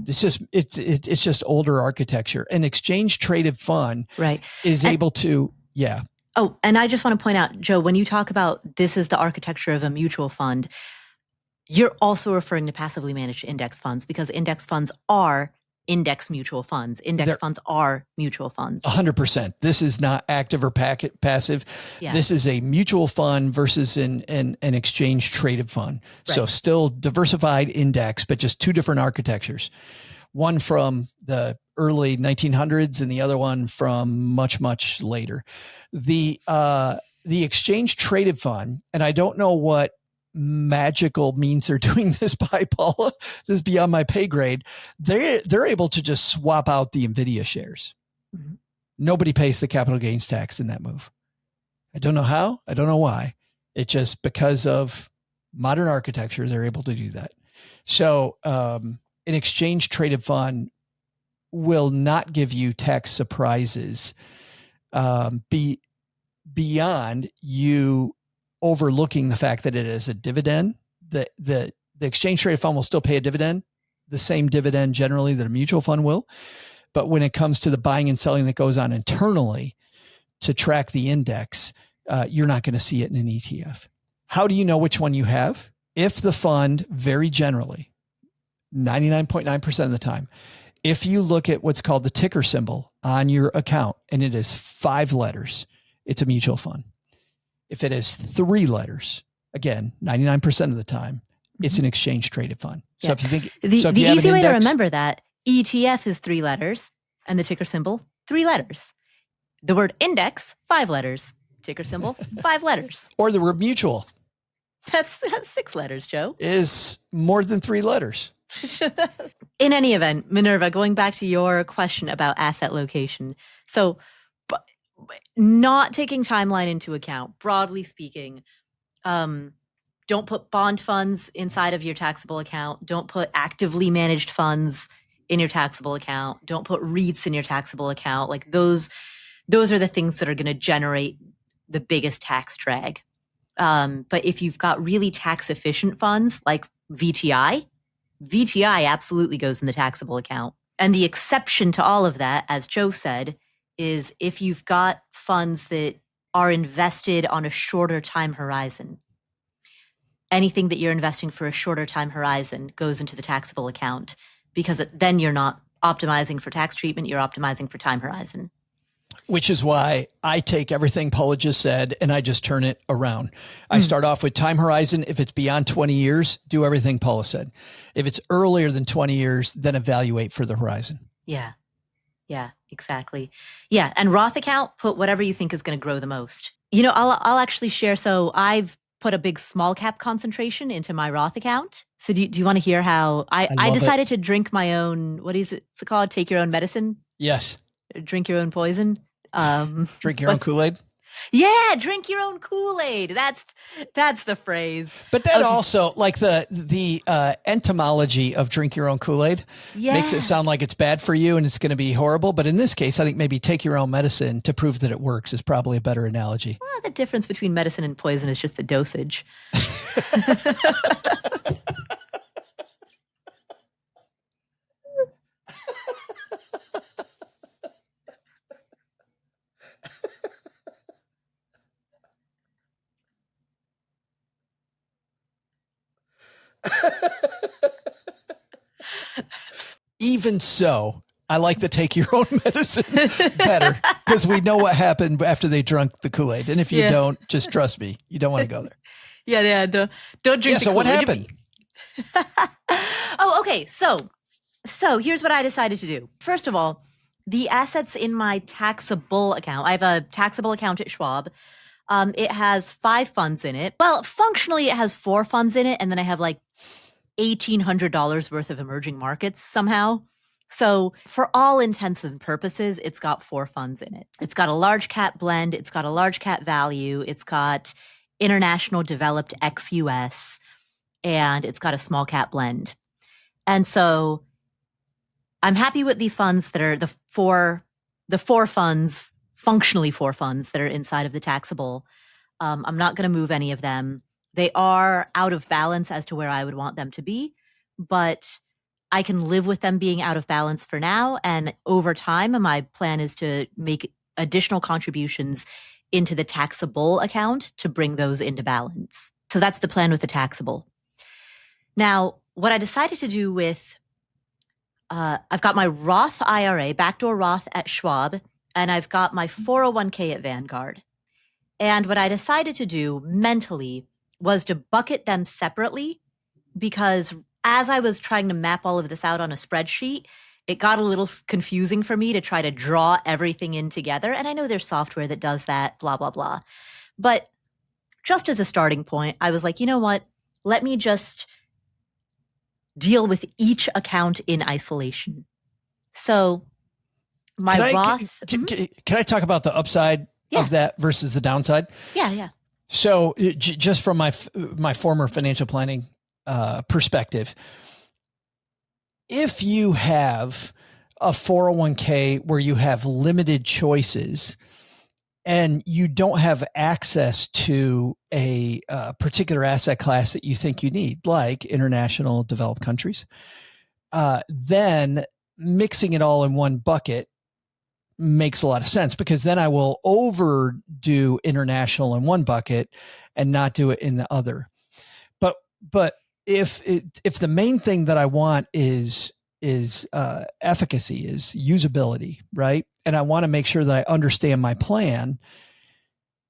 It's just older architecture. An exchange traded fund is able to, Oh, and I just want to point out, Joe, when you talk about this is the architecture of a mutual fund, you're also referring to passively managed index funds, because index funds are index mutual funds. Funds are mutual funds. 100%. This is not active or passive. Yeah. This is a mutual fund versus an exchange traded fund. Right. So still diversified index, but just two different architectures. One from the early 1900s and the other one from much, much later. The exchange traded fund, and I don't know what magical means they're doing this by, Paula. This is beyond my pay grade. They're able to just swap out the NVIDIA shares. Nobody pays the capital gains tax in that move. I don't know how. I don't know why. It's just because of modern architecture, they're able to do that. So an exchange traded fund will not give you tax surprises beyond you overlooking the fact that it is a dividend. The exchange traded fund will still pay a dividend, the same dividend generally that a mutual fund will. But when it comes to the buying and selling that goes on internally to track the index, you're not going to see it in an ETF. How do you know which one you have? If the fund, very generally, 99.9% of the time, if you look at what's called the ticker symbol on your account and it is 5 letters, it's a mutual fund. If it is 3 letters, again, 99% of the time, it's an exchange traded fund. So if you think the easy way to remember that, ETF is 3 letters and the ticker symbol 3 letters. The word index, 5 letters. Ticker symbol, 5 letters. Or the word mutual. That's 6 letters, Joe. Is more than 3 letters. In any event, Minerva, going back to your question about asset location. So Not taking timeline into account, broadly speaking, don't put bond funds inside of your taxable account. Don't put actively managed funds in your taxable account. Don't put REITs in your taxable account. Like those are the things that are going to generate the biggest tax drag. But if you've got really tax efficient funds like VTI absolutely goes in the taxable account. And the exception to all of that, as Joe said, is if you've got funds that are invested on a shorter time horizon. Anything that you're investing for a shorter time horizon goes into the taxable account, because then you're not optimizing for tax treatment, you're optimizing for time horizon. Which is why I take everything Paula just said and I just turn it around. I start off with time horizon. If it's beyond 20 years, do everything Paula said. If it's earlier than 20 years, then evaluate for the horizon. Yeah. Yeah, exactly. Yeah. And Roth account, put whatever you think is going to grow the most. I'll actually share. So I've put a big small cap concentration into my Roth account. So do you want to hear how I decided to drink my own, what is it called? Take your own medicine? Yes. Drink your own poison. Drink your own Kool-Aid. Yeah, drink your own Kool-Aid. That's the phrase. But that also, like the etymology of drink your own Kool-Aid makes it sound like it's bad for you and it's going to be horrible. But in this case, I think maybe take your own medicine to prove that it works is probably a better analogy. Well, the difference between medicine and poison is just the dosage. Even so, I like the take your own medicine better because we know what happened after they drank the Kool-Aid. And if you don't, just trust me, you don't want to go there. Yeah. Don't drink the so Kool-Aid. What happened? Oh, okay. So here's what I decided to do. First of all, the assets in my taxable account, I have a taxable account at Schwab. It has 5 funds in it. Well, functionally it has 4 funds in it. And then I have like $1,800 worth of emerging markets somehow. So for all intents and purposes, it's got 4 funds in it. It's got a large cap blend. It's got a large cap value. It's got international developed ex-US, and it's got a small cap blend. And so I'm happy with the funds that are the four funds, functionally 4 funds that are inside of the taxable. I'm not going to move any of them. They are out of balance as to where I would want them to be, but I can live with them being out of balance for now. And over time, my plan is to make additional contributions into the taxable account to bring those into balance. So that's the plan with the taxable. Now, what I decided to do with, I've got my Roth IRA, backdoor Roth at Schwab, and I've got my 401k at Vanguard. And what I decided to do mentally was to bucket them separately, because as I was trying to map all of this out on a spreadsheet, it got a little confusing for me to try to draw everything in together. And I know there's software that does that, blah, blah, blah. But just as a starting point, I was like, you know what? Let me just deal with each account in isolation. So my Roth... Can I talk about the upside of that versus the downside? Yeah. So just from my former financial planning perspective, if you have a 401k where you have limited choices and you don't have access to a particular asset class that you think you need, like international developed countries, then mixing it all in one bucket makes a lot of sense, because then I will overdo international in one bucket and not do it in the other. But if the main thing that I want is efficacy, is usability, right? And I want to make sure that I understand my plan.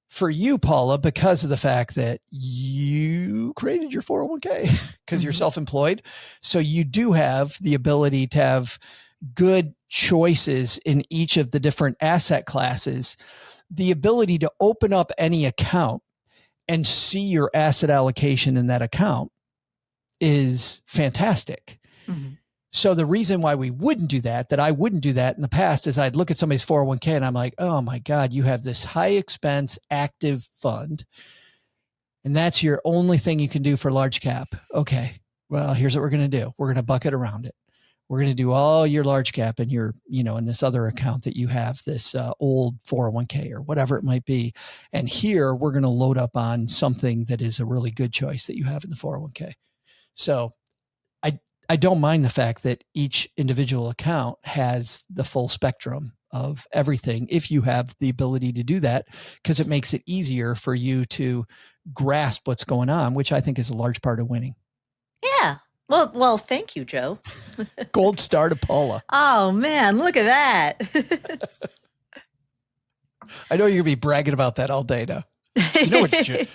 For you, Paula, because of the fact that you created your 401k because you're self-employed, so you do have the ability to have good choices in each of the different asset classes. The ability to open up any account and see your asset allocation in that account is fantastic. Mm-hmm. So the reason why we wouldn't do that I wouldn't do that in the past, is I'd look at somebody's 401k and I'm like, oh my God, you have this high expense active fund, and that's your only thing you can do for large cap. Okay, well, here's what we're going to do. We're going to bucket around it. We're going to do all your large cap in your, in this other account that you have, this old 401k or whatever it might be. And here we're going to load up on something that is a really good choice that you have in the 401k. So I don't mind the fact that each individual account has the full spectrum of everything, if you have the ability to do that, because it makes it easier for you to grasp what's going on, which I think is a large part of winning. Yeah. Well, thank you, Joe. Gold star to Paula. Oh man, look at that. I know you're gonna be bragging about that all day now. You know what, Joe,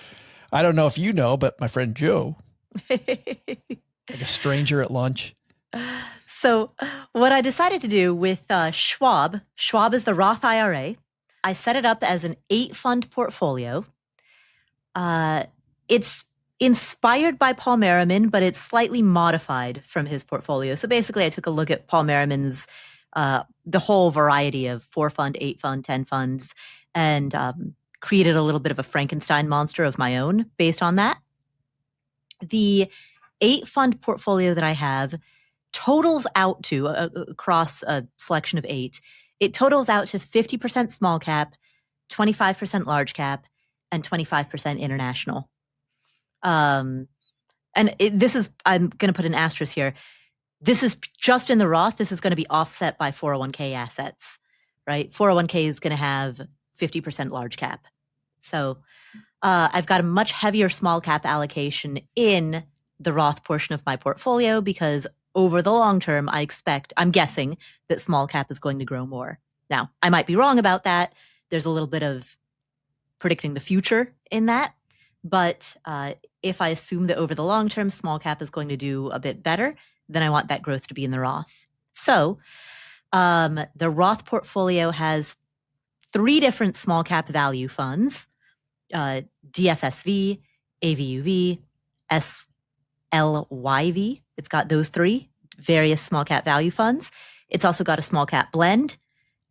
I don't know if you know, but my friend Joe, like a stranger at lunch. So what I decided to do with Schwab is the Roth IRA. I set it up as an 8-fund portfolio. It's inspired by Paul Merriman, but it's slightly modified from his portfolio. So basically I took a look at Paul Merriman's, the whole variety of 4-fund, 8-fund, 10 funds, and created a little bit of a Frankenstein monster of my own based on that. The 8-fund portfolio that I have totals out to, across a selection of 8, it totals out to 50% small cap, 25% large cap, and 25% international. And this is, I'm going to put an asterisk here. This is just in the Roth. This is going to be offset by 401k assets, right? 401k is going to have 50% large cap. So I've got a much heavier small cap allocation in the Roth portion of my portfolio because over the long term, I'm guessing that small cap is going to grow more. Now, I might be wrong about that. There's a little bit of predicting the future in that. But if I assume that over the long term, small cap is going to do a bit better, then I want that growth to be in the Roth. So the Roth portfolio has 3 different small cap value funds, DFSV, AVUV, SLYV. It's got those 3 various small cap value funds. It's also got a small cap blend,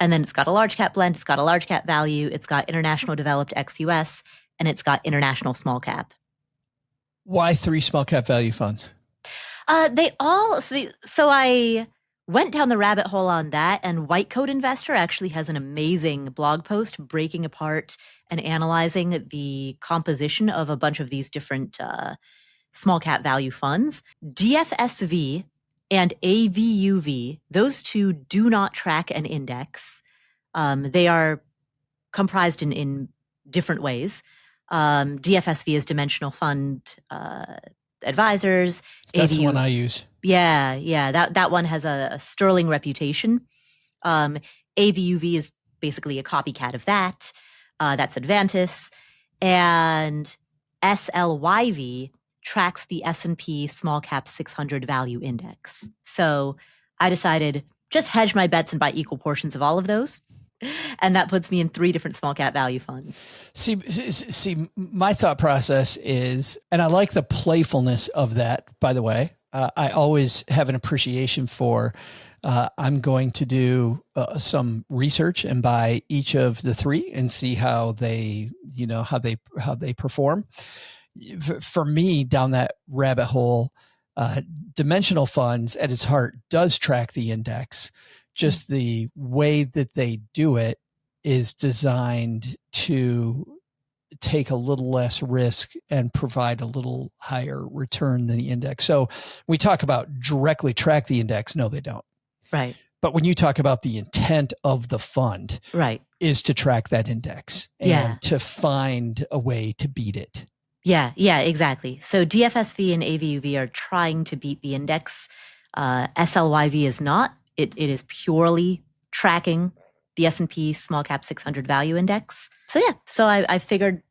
and then it's got a large cap blend. It's got a large cap value. It's got international developed ex-US, and it's got international small cap. Why 3 small cap value funds? So I went down the rabbit hole on that, and White Coat Investor actually has an amazing blog post breaking apart and analyzing the composition of a bunch of these different small cap value funds. DFSV and AVUV, those 2 do not track an index. They are comprised in different ways. DFSV is Dimensional Fund Advisors. That's the one I use. Yeah. That one has a sterling reputation. AVUV is basically a copycat of that. That's Advantis. And SLYV tracks the S&P Small Cap 600 Value Index. So I decided just hedge my bets and buy equal portions of all of those. And that puts me in 3 different small cap value funds. See, my thought process is, and I like the playfulness of that, by the way. I always have an appreciation for, I'm going to do some research and buy each of the 3 and see how they perform. For me, down that rabbit hole, dimensional funds at its heart does track the index. Just the way that they do it is designed to take a little less risk and provide a little higher return than the index. So we talk about directly track the index. No, they don't. Right. But when you talk about the intent of the fund, right, is to track that index and to find a way to beat it. Yeah, exactly. So DFSV and AVUV are trying to beat the index. SLYV is not. It is purely tracking the S&P Small Cap 600 Value Index. So I figured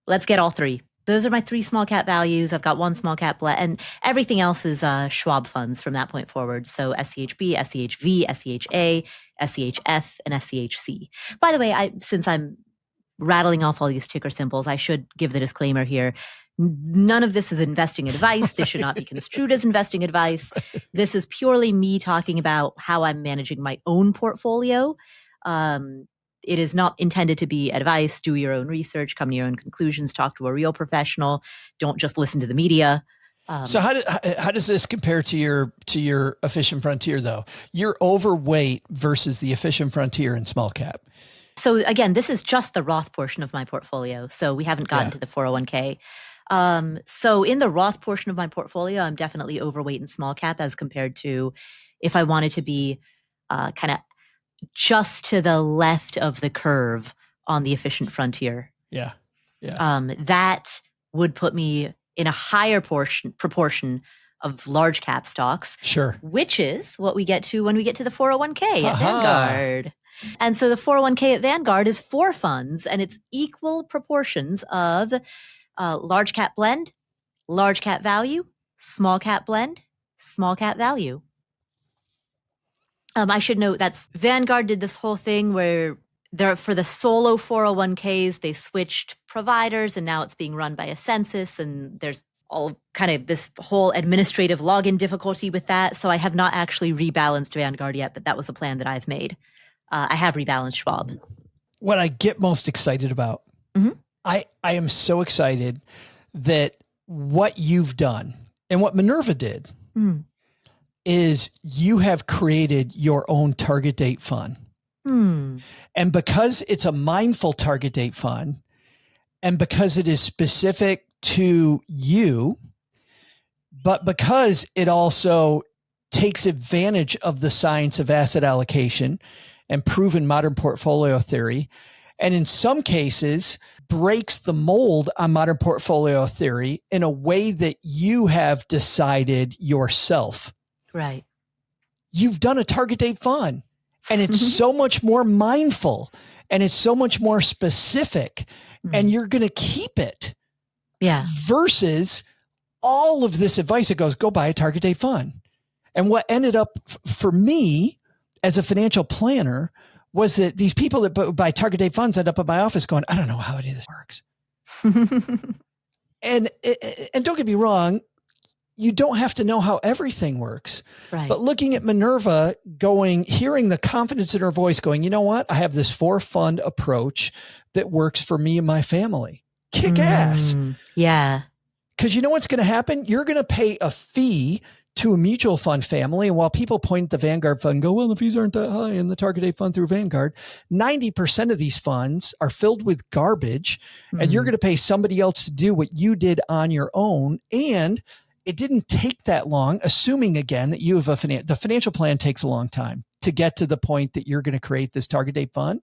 let's get all 3. Those are my 3 small cap values. I've got 1 small cap and everything else is Schwab funds from that point forward. So SCHB, SCHV, SCHA, SCHF, and SCHC. By the way, since I'm rattling off all these ticker symbols, I should give the disclaimer here. None of this is investing advice. This should not be construed as investing advice. This is purely me talking about how I'm managing my own portfolio. It is not intended to be advice. Do your own research, come to your own conclusions, talk to a real professional. Don't just listen to the media. So how does this compare to your efficient frontier though? You're overweight versus the efficient frontier in small cap. So again, this is just the Roth portion of my portfolio. So we haven't gotten to the 401k. So in the Roth portion of my portfolio, I'm definitely overweight in small cap as compared to if I wanted to be kind of just to the left of the curve on the efficient frontier. Yeah. That would put me in a higher proportion of large cap stocks. Sure. Which is what we get to when we get to the 401k at Vanguard. And so the 401k at Vanguard is 4 funds, and it's equal proportions of large cap blend, large cap value, small cap blend, small cap value. I should note that's Vanguard did this whole thing where for the solo 401ks, they switched providers and now it's being run by a census, and there's all kind of this whole administrative login difficulty with that. So I have not actually rebalanced Vanguard yet, but that was a plan that I've made. I have rebalanced Schwab. What I get most excited about, I am so excited that what you've done and what Minerva did is you have created your own target date fund. And because it's a mindful target date fund, and because it is specific to you, but because it also takes advantage of the science of asset allocation and proven modern portfolio theory, and in some cases breaks the mold on modern portfolio theory in a way that you have decided yourself. Right. You've done a target date fund, and it's so much more mindful and it's so much more specific, and you're going to keep it. Yeah. Versus all of this advice that goes, go buy a target date fund. And what ended up for me as a financial planner was that these people that buy target date funds end up at my office going, I don't know how any of this works. And don't get me wrong, you don't have to know how everything works. Right. But looking at Minerva hearing the confidence in her voice going, you know what? I have this 4 fund approach that works for me and my family. Kick ass. Yeah. Because you know what's going to happen? You're going to pay a fee to a mutual fund family. And while people point at the Vanguard fund and go, well, the fees aren't that high in the target date fund through Vanguard, 90% of these funds are filled with garbage, and you're going to pay somebody else to do what you did on your own. And it didn't take that long, assuming again that you have the financial plan takes a long time to get to the point that you're going to create this target date fund.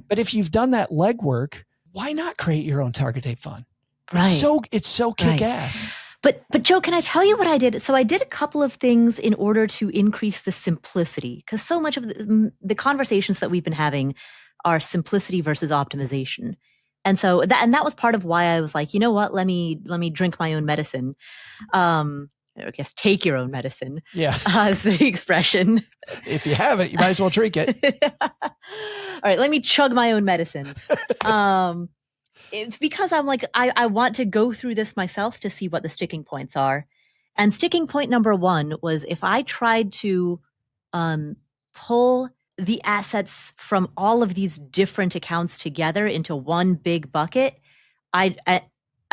But if you've done that legwork, why not create your own target date fund? Right. It's so kick ass. But Joe, can I tell you what I did? So I did a couple of things in order to increase the simplicity, because so much of the conversations that we've been having are simplicity versus optimization. And so that was part of why I was like, you know what, let me drink my own medicine. I guess take your own medicine. Yeah. Is the expression. If you have it, you might as well drink it. All right, let me chug my own medicine. It's because I'm like, I want to go through this myself to see what the sticking points are. And sticking point number 1 was if I tried to pull the assets from all of these different accounts together into one big bucket, I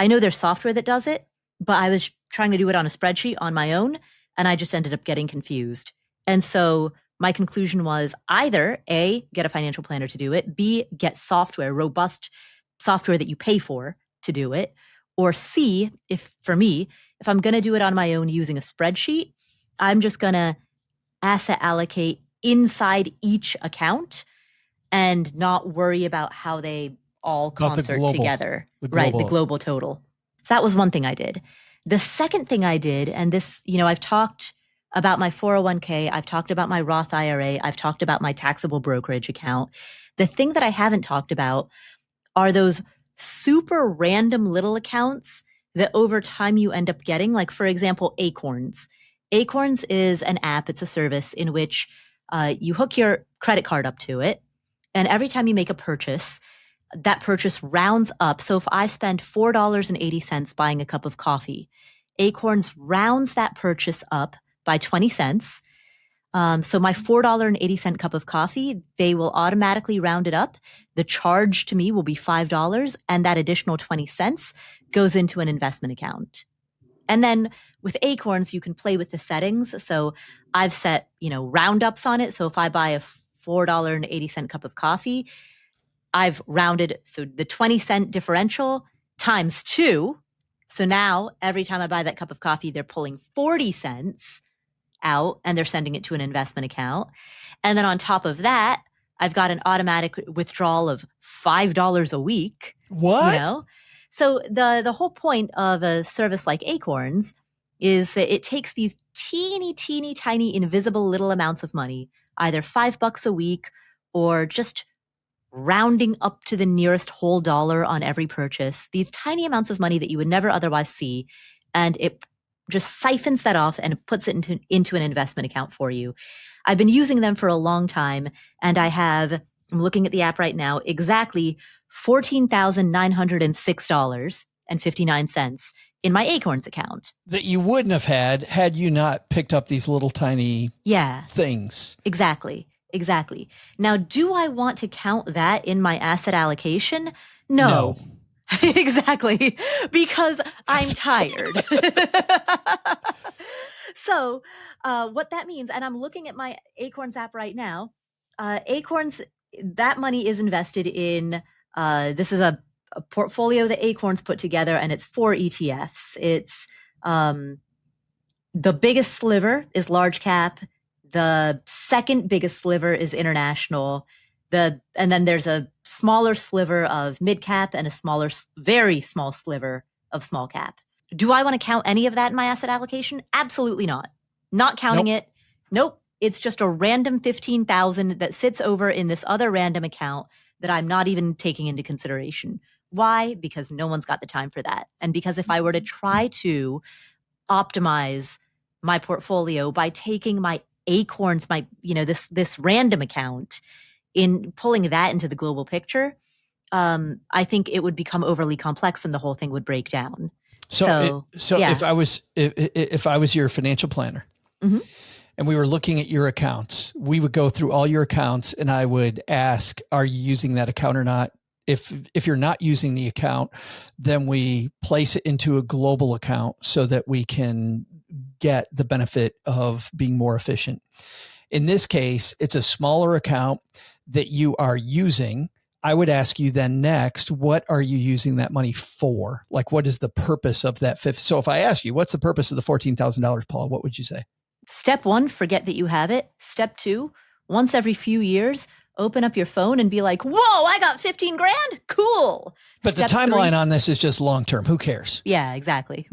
know there's software that does it, but I was trying to do it on a spreadsheet on my own, and I just ended up getting confused. And so my conclusion was either A, get a financial planner to do it, B, get robust software that you pay for to do it, or C, if I'm going to do it on my own using a spreadsheet, I'm just going to asset allocate inside each account and not worry about how they all concert together. The global total. So that was one thing I did. The second thing I did, and this, I've talked about my 401k, I've talked about my Roth IRA, I've talked about my taxable brokerage account. The thing that I haven't talked about are those super random little accounts that over time you end up getting, like, for example, Acorns. Acorns is an app, it's a service in which you hook your credit card up to it, and every time you make a purchase, that purchase rounds up. So if I spend $4.80 buying a cup of coffee, Acorns rounds that purchase up by 20 cents. So my $4.80 cup of coffee, they will automatically round it up. The charge to me will be $5, and that additional 20 cents goes into an investment account. And then with Acorns, you can play with the settings. So I've set, roundups on it. So if I buy a $4.80 cup of coffee, I've rounded. So the 20-cent differential times 2. So now every time I buy that cup of coffee, they're pulling 40 cents out and they're sending it to an investment account. And then on top of that, I've got an automatic withdrawal of $5 a week. What? So the whole point of a service like Acorns is that it takes these teeny, teeny, tiny, invisible little amounts of money, either $5 a week or just rounding up to the nearest whole dollar on every purchase, these tiny amounts of money that you would never otherwise see. And it just siphons that off and puts it into an investment account for you. I've been using them for a long time, and I'm looking at the app right now, exactly $14,906.59 in my Acorns account. That you wouldn't have had you not picked up these little tiny things. Exactly. Now, do I want to count that in my asset allocation? No. Exactly. Because I'm tired. So what that means, and I'm looking at my Acorns app right now, Acorns, that money is invested in, this is a portfolio that Acorns put together, and it's 4 ETFs. It's the biggest sliver is large cap. The second biggest sliver is international. And then there's a smaller sliver of mid cap and a smaller, very small sliver of small cap. Do I want to count any of that in my asset allocation? Absolutely not. Not counting it. Nope. It's just a random 15,000 that sits over in this other random account that I'm not even taking into consideration. Why? Because no one's got the time for that. And because if I were to try to optimize my portfolio by taking my Acorns, this random account, in pulling that into the global picture, I think it would become overly complex and the whole thing would break down. So if I was your financial planner, mm-hmm. and we were looking at your accounts, we would go through all your accounts and I would ask, are you using that account or not? If you're not using the account, then we place it into a global account so that we can get the benefit of being more efficient. In this case, it's a smaller account that you are using. I would ask you then next, what are you using that money for? Like, what is the purpose of that fifth? So if I ask you, what's the purpose of the $14,000, Paul, what would you say? Step 1, forget that you have it. Step 2, once every few years, open up your phone and be like, whoa, I got 15 grand. Cool. But Step the timeline 3, on this is just long-term. Who cares? Yeah, exactly.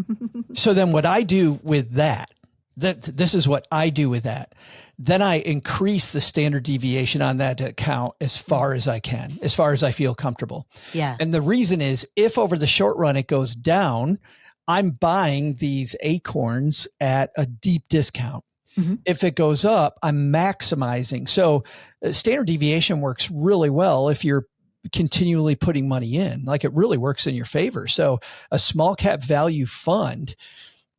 So then what I do with this is what I do with that. Then I increase the standard deviation on that account as far as I can, as far as I feel comfortable. Yeah. And the reason is, if over the short run it goes down, I'm buying these Acorns at a deep discount. Mm-hmm. If it goes up, I'm maximizing. So standard deviation works really well if you're continually putting money in. Like, it really works in your favor. So a small cap value fund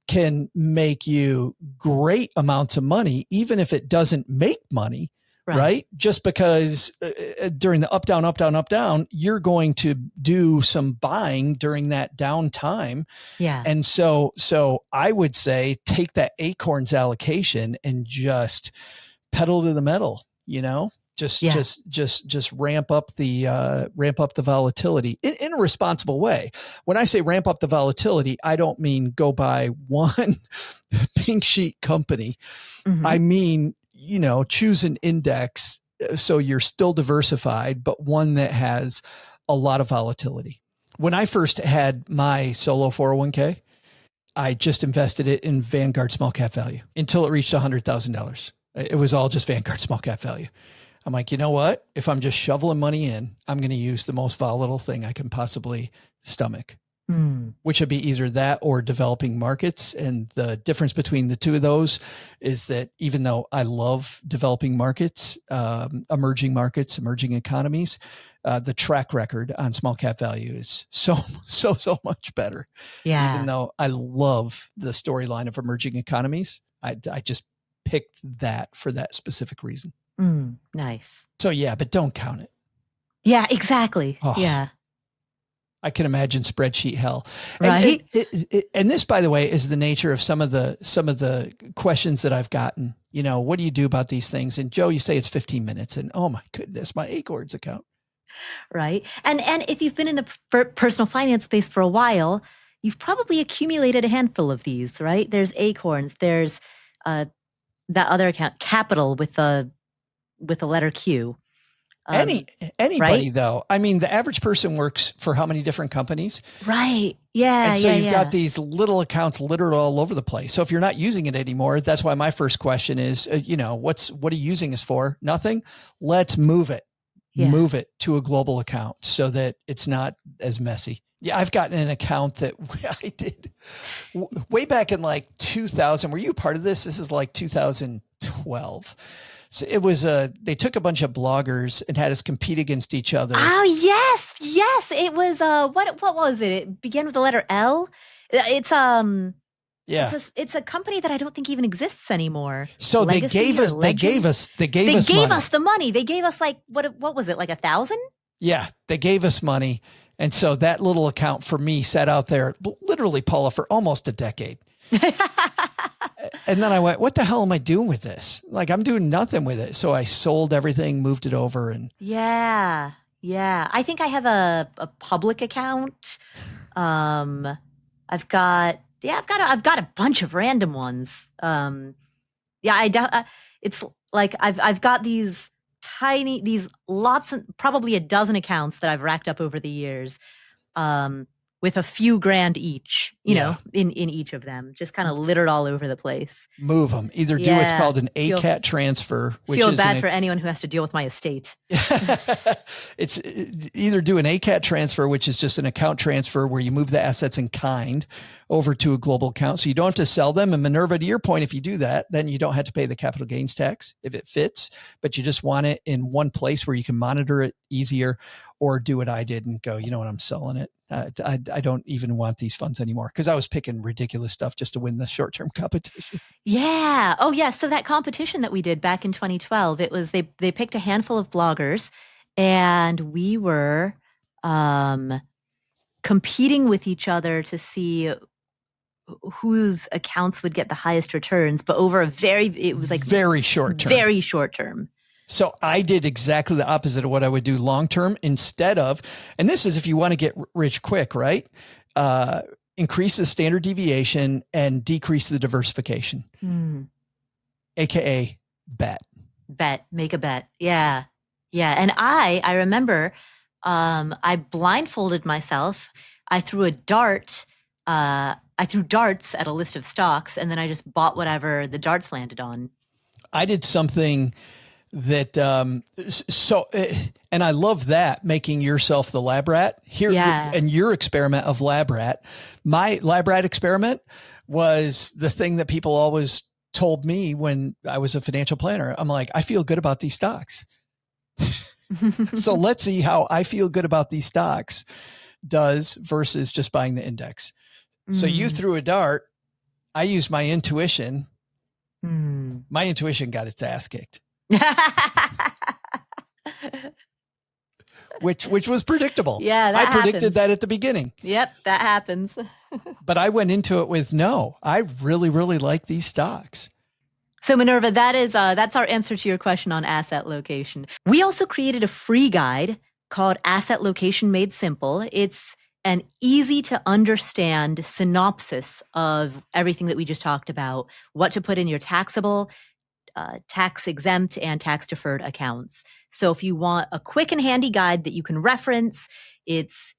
can make you great amounts of money, even if it doesn't make money, right? Just because during the up, down, you're going to do some buying during that downtime. Yeah. And so I would say take that Acorns allocation and just pedal to the metal, just ramp up the volatility in a responsible way. When I say ramp up the volatility, I don't mean go buy one pink sheet company. Mm-hmm. I mean, choose an index so you're still diversified, but one that has a lot of volatility. When I first had my solo 401k, I just invested it in Vanguard small cap value until it reached $100,000. It was all just Vanguard small cap value. I'm like, you know what? If I'm just shoveling money in, I'm going to use the most volatile thing I can possibly stomach. which would be either that or developing markets. And the difference between the two of those is that even though I love developing markets, emerging economies, the track record on small cap value is so much better. Yeah. Even though I love the storyline of emerging economies, I just picked that for that specific reason. Nice. So yeah, but don't count it. Yeah, exactly. Oh. Yeah. I can imagine spreadsheet hell. Right. And this, by the way, is the nature of some of the questions that I've gotten. You know, what do you do about these things? And Joe, you say it's 15 minutes, and oh my goodness, my Acorns account. Right. And if you've been in the personal finance space for a while, you've probably accumulated a handful of these, right? There's Acorns. There's that other account, Capital, with the letter Q. Anybody, right? though. I mean, the average person works for how many different companies? Right. Yeah. And so you've got these little accounts littered all over the place. So if you're not using it anymore, that's why my first question is, what are you using this for? Nothing. Let's move it. Yeah. Move it to a global account so that it's not as messy. Yeah, I've gotten an account that I did way back in like 2000. Were you a part of this? This is like 2012. So it was they took a bunch of bloggers and had us compete against each other. Oh, yes. It was what was it? It began with the letter L. It's it's a company that I don't think even exists anymore. So Legacy they gave us the money. They gave us like what was it, like 1,000? Yeah, they gave us money. And so that little account for me sat out there literally, Paula, for almost a decade. And then I went, what the hell am I doing with this? Like, I'm doing nothing with it. So I sold everything, moved it over. And yeah. I think I have a public account. I've got a bunch of random ones. It's like I've got these probably a dozen accounts that I've racked up over the years. With a few grand each, you know, in each of them, just kind of littered all over the place. Move them. Either do what's called an ACAT transfer. Feel bad for anyone who has to deal with my estate. It's either do an ACAT transfer, which is just an account transfer where you move the assets in kind over to a global account. So you don't have to sell them. And Minerva, to your point, if you do that, then you don't have to pay the capital gains tax if it fits, but you just want it in one place where you can monitor it easier, or do what I did and go, you know what, I'm selling it. I don't even want these funds anymore, because I was picking ridiculous stuff just to win the short-term competition. Yeah. Oh, yeah. So that competition that we did back in 2012, it was they picked a handful of bloggers, and we were competing with each other to see whose accounts would get the highest returns, but over it was like very short term. So I did exactly the opposite of what I would do long-term. Instead of, and this is if you want to get rich quick, right? Increase the standard deviation and decrease the diversification, AKA bet. Make a bet. Yeah. And I remember, I blindfolded myself. I threw darts at a list of stocks, and then I just bought whatever the darts landed on. I did something that, and I love that, making yourself the lab rat here. Yeah. And your experiment of lab rat, my lab rat experiment was the thing that people always told me when I was a financial planner. I'm like, I feel good about these stocks. So let's see how I feel good about these stocks does versus just buying the index. So you threw a dart. I used my intuition. My intuition got its ass kicked. which was predictable. Yeah, I predicted that at the beginning. Yep, that happens. But I went into it with, no, I really, really like these stocks. So Minerva, that's our answer to your question on asset location. We also created a free guide called Asset Location Made Simple. It's an easy to understand synopsis of everything that we just talked about, what to put in your taxable, tax exempt, and tax deferred accounts. So if you want a quick and handy guide that you can reference, it's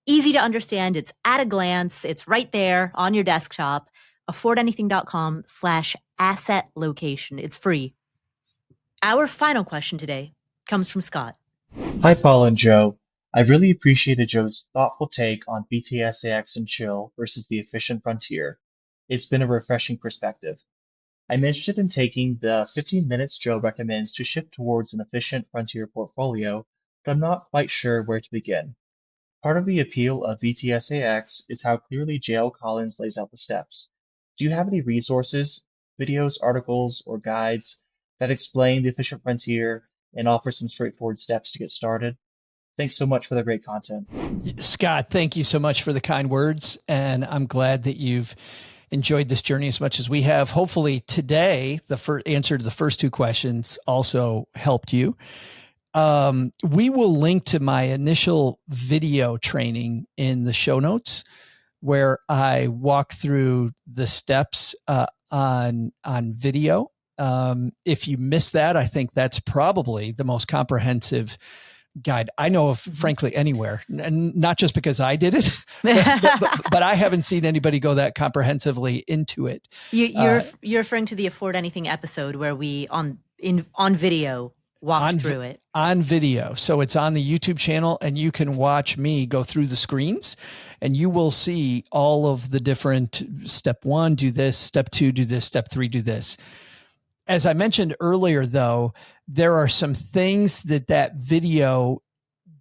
easy to understand. It's at a glance. It's right there on your desktop. affordanything.com/asset location. It's free. Our final question today comes from Scott. Hi, Paul and Joe. I really appreciated Joe's thoughtful take on VTSAX and chill versus the efficient frontier. It's been a refreshing perspective. I'm interested in taking the 15 minutes Joe recommends to shift towards an efficient frontier portfolio, but I'm not quite sure where to begin. Part of the appeal of VTSAX is how clearly J.L. Collins lays out the steps. Do you have any resources, videos, articles, or guides that explain the efficient frontier and offer some straightforward steps to get started? Thanks so much for the great content. Scott, thank you so much for the kind words. And I'm glad that you've enjoyed this journey as much as we have. Hopefully today, the answer to the first two questions also helped you. We will link to my initial video training in the show notes where I walk through the steps on video. If you missed that, I think that's probably the most comprehensive guide I know of, frankly, anywhere, and not just because I did it, but I haven't seen anybody go that comprehensively into it. You're referring to the Afford Anything episode where we on video walked through it on video. So it's on the YouTube channel and you can watch me go through the screens and you will see all of the different step 1, do this, step 2, do this, step 3, do this. As I mentioned earlier, though, there are some things that video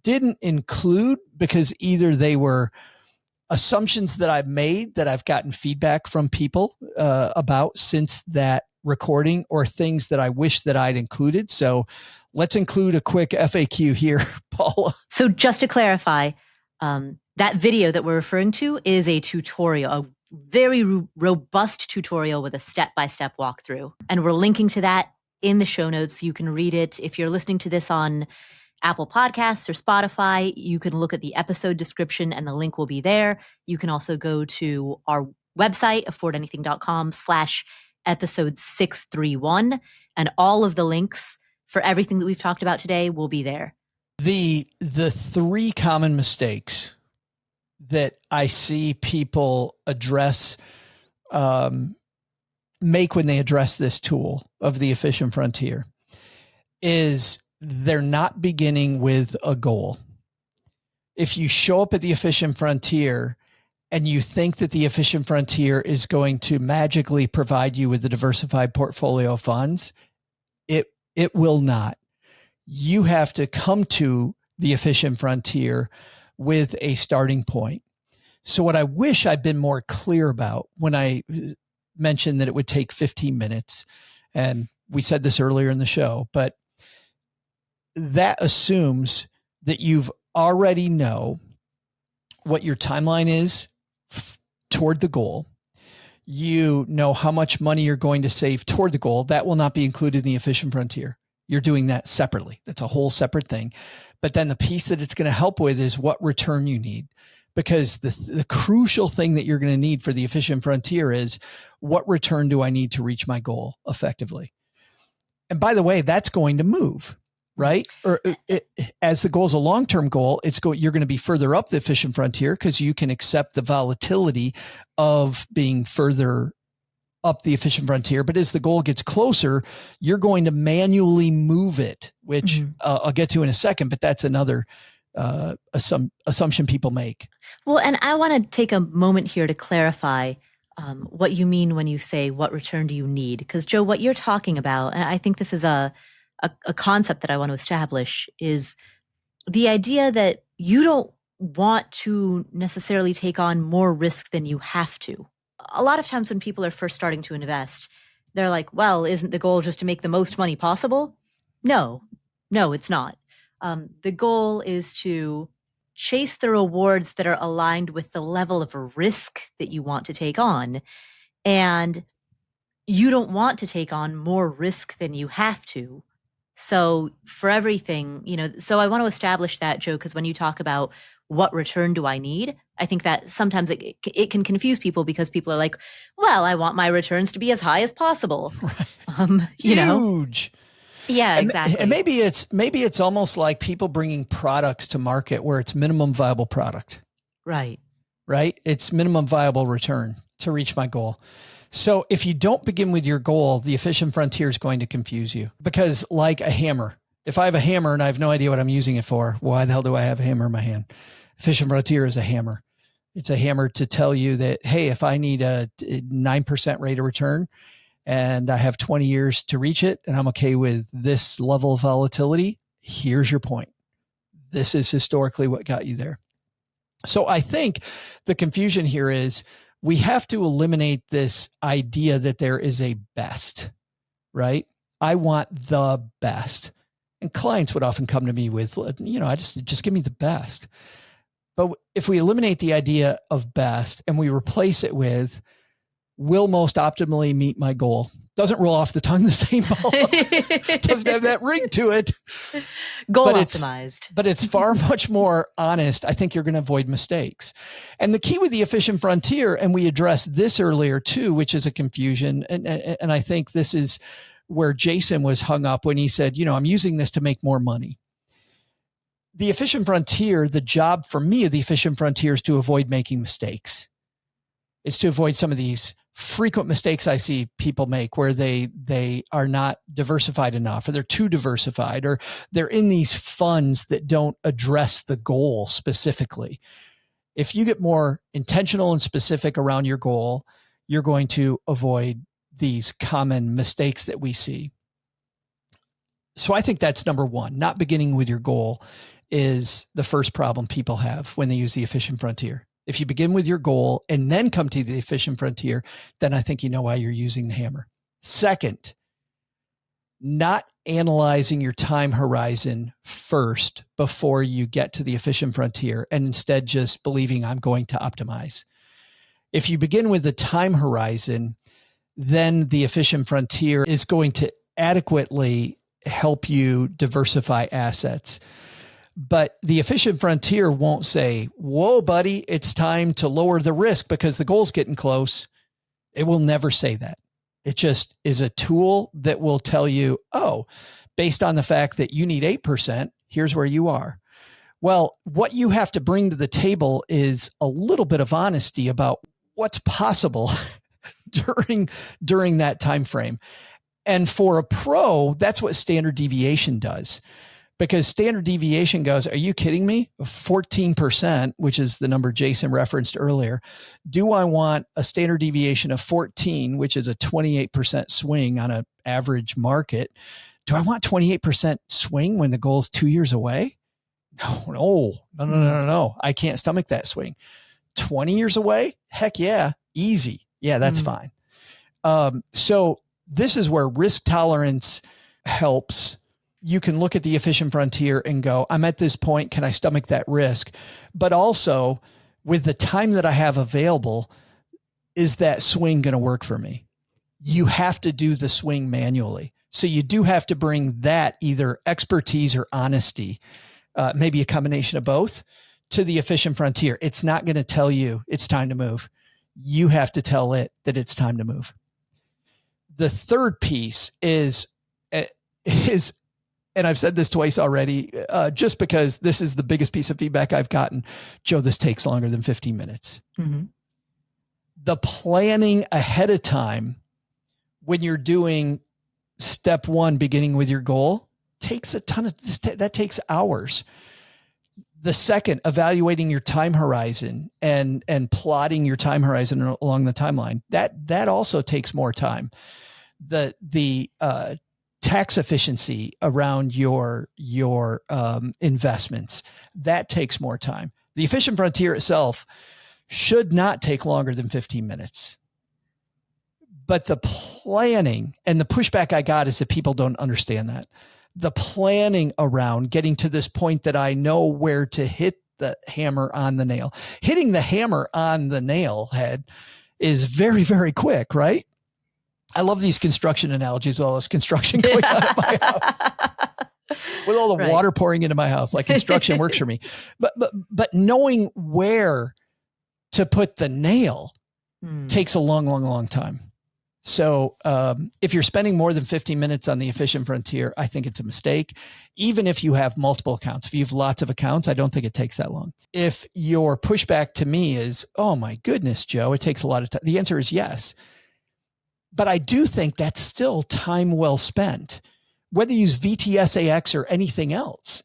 didn't include because either they were assumptions that I've made that I've gotten feedback from people about since that recording, or things that I wish that I'd included. So let's include a quick FAQ here, Paula. So just to clarify, that video that we're referring to is a tutorial, a very robust tutorial with a step-by-step walkthrough. And we're linking to that in the show notes. You can read it. If you're listening to this on Apple Podcasts or Spotify, you can look at the episode description and the link will be there. You can also go to our website, affordanything.com/episode 631, and all of the links for everything that we've talked about today will be there. The 3 common mistakes that I see people address, make when they address this tool of the efficient frontier is they're not beginning with a goal. If you show up at the efficient frontier and you think that the efficient frontier is going to magically provide you with a diversified portfolio of funds, it will not. You have to come to the efficient frontier with a starting point. So what I wish I'd been more clear about when I mentioned that it would take 15 minutes, and we said this earlier in the show, but that assumes that you've already know what your timeline is toward the goal. You know how much money you're going to save toward the goal. That will not be included in the efficient frontier. You're doing that separately. That's a whole separate thing. But then the piece that it's going to help with is what return you need. Because the crucial thing that you're going to need for the efficient frontier is what return do I need to reach my goal effectively? And by the way, that's going to move, right? Or as the goal is a long-term goal, you're going to be further up the efficient frontier because you can accept the volatility of being further up the efficient frontier. But as the goal gets closer, you're going to manually move it, which I'll get to in a second, but that's another assumption people make. Well, and I want to take a moment here to clarify what you mean when you say, what return do you need? Because Joe, what you're talking about, and I think this is a concept that I want to establish, is the idea that you don't want to necessarily take on more risk than you have to. A lot of times when people are first starting to invest, they're like, well, isn't the goal just to make the most money possible? No, it's not. The goal is to chase the rewards that are aligned with the level of risk that you want to take on. And you don't want to take on more risk than you have to. So for everything, so I want to establish that, Joe, because when you talk about what return do I need, I think that sometimes it can confuse people because people are like, well, I want my returns to be as high as possible. Right. Huge. Yeah, exactly. And maybe it's almost like people bringing products to market where it's minimum viable product. Right. It's minimum viable return to reach my goal. So if you don't begin with your goal, the efficient frontier is going to confuse you because like a hammer, If I have a hammer and I have no idea what I'm using it for, why the hell do I have a hammer in my hand? Efficient frontier is a hammer. It's a hammer to tell you that, hey, if I need a 9% rate of return and I have 20 years to reach it and I'm okay with this level of volatility, here's your point. This is historically what got you there. So I think the confusion here is we have to eliminate this idea that there is a best, right? I want the best. And clients would often come to me with, I just give me the best. But if we eliminate the idea of best and we replace it with will most optimally meet my goal, doesn't roll off the tongue the same, doesn't have that ring to it. Goal optimized. But it's far much more honest. I think you're going to avoid mistakes. And the key with the efficient frontier, and we addressed this earlier too, which is a confusion. And I think this is where Jason was hung up when he said, I'm using this to make more money. The efficient frontier, the job for me of the efficient frontier is to avoid making mistakes. It's to avoid some of these frequent mistakes I see people make where they are not diversified enough, or they're too diversified, or they're in these funds that don't address the goal specifically. If you get more intentional and specific around your goal, you're going to avoid these common mistakes that we see. So I think that's number one. Not beginning with your goal is the first problem people have when they use the efficient frontier. If you begin with your goal and then come to the efficient frontier, then I think you know why you're using the hammer. Second, not analyzing your time horizon first before you get to the efficient frontier, and instead just believing I'm going to optimize. If you begin with the time horizon, then the efficient frontier is going to adequately help you diversify assets. But the efficient frontier won't say, whoa, buddy, it's time to lower the risk because the goal's getting close. It will never say that. It just is a tool that will tell you, oh, based on the fact that you need 8%, here's where you are. Well, what you have to bring to the table is a little bit of honesty about what's possible during that time frame. And for a pro, that's what standard deviation does. Because standard deviation goes, are you kidding me? 14%, which is the number Jason referenced earlier. Do I want a standard deviation of 14, which is a 28% swing on an average market? Do I want 28% swing when the goal is 2 years away? No. I can't stomach that swing. 20 years away? Heck yeah. Easy. Yeah, that's fine. So this is where risk tolerance helps. You can look at the efficient frontier and go, I'm at this point. Can I stomach that risk? But also with the time that I have available, is that swing going to work for me? You have to do the swing manually. So you do have to bring that either expertise or honesty, maybe a combination of both, to the efficient frontier. It's not going to tell you it's time to move. You have to tell it that it's time to move. The third piece is, and I've said this twice already, just because this is the biggest piece of feedback I've gotten. Joe, this takes longer than 15 minutes. Mm-hmm. The planning ahead of time when you're doing step one, beginning with your goal, takes a ton of, that takes hours. The second, evaluating your time horizon and plotting your time horizon along the timeline, that also takes more time. The tax efficiency around your investments, that takes more time. The efficient frontier itself should not take longer than 15 minutes. But the planning and the pushback I got is that people don't understand that. The planning around getting to this point that I know where to hit the hammer on the nail. Hitting the hammer on the nail head is very, very quick, right? I love these construction analogies, all this construction going on at my house. With all the water pouring into my house, like construction works for me. But knowing where to put the nail takes a long, long, long time. So if you're spending more than 15 minutes on the efficient frontier, I think it's a mistake. Even if you have multiple accounts, if you have lots of accounts, I don't think it takes that long. If your pushback to me is, oh my goodness, Joe, it takes a lot of time. The answer is yes. But I do think that's still time well spent. whether you use VTSAX or anything else.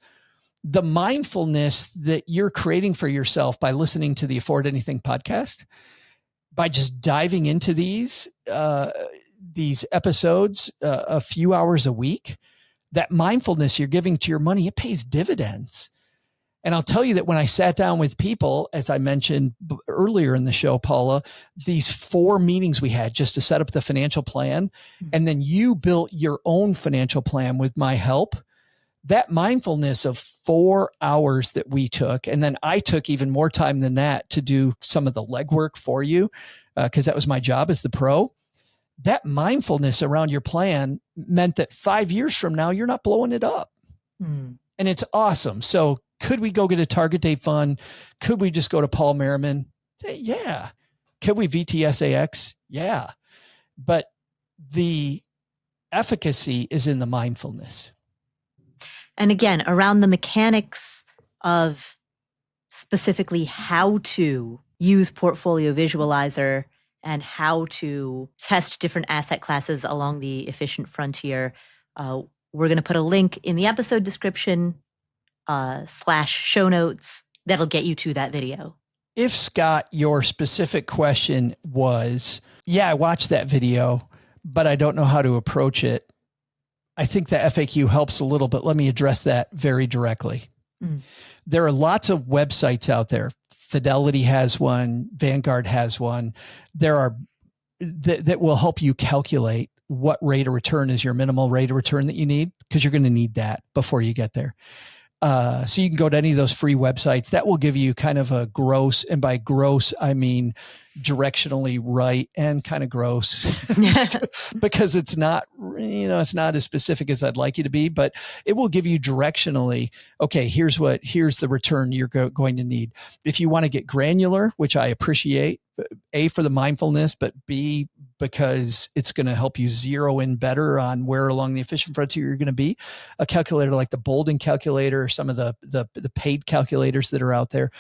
The mindfulness that you're creating for yourself by listening to the Afford Anything podcast, by just diving into these episodes a few hours a week, that mindfulness you're giving to your money, it pays dividends. And I'll tell you that when I sat down with people, as I mentioned earlier in the show, Paula, these 4 meetings we had just to set up the financial plan, and then you built your own financial plan with my help. That mindfulness of 4 hours that we took, and then I took even more time than that to do some of the legwork for you, because that was my job as the pro. That mindfulness around your plan meant that 5 years from now, you're not blowing it up. And it's awesome. So could we go get a target date fund? Could we just go to Paul Merriman? Yeah. Could we VTSAX? Yeah. But the efficacy is in the mindfulness. And again, around the mechanics of specifically how to use Portfolio Visualizer and how to test different asset classes along the efficient frontier, we're going to put a link in the episode description / show notes that'll get you to that video. If, Scott, your specific question was, yeah, I watched that video, but I don't know how to approach it, I think the FAQ helps a little, but let me address that very directly. There are lots of websites out there. Fidelity has one. Vanguard has one. There are that will help you calculate what rate of return is your minimal rate of return that you need, because you're going to need that before you get there. So you can go to any of those free websites that will give you kind of a gross, and by gross, I mean directionally right and kind of gross because it's not, it's not as specific as I'd like you to be, but it will give you directionally, okay, here's the return you're going to need. If you want to get granular, which I appreciate, A, for the mindfulness, but B, because it's going to help you zero in better on where along the efficient frontier you're going to be. A calculator like the Bolden calculator, or some of the paid calculators that are out there.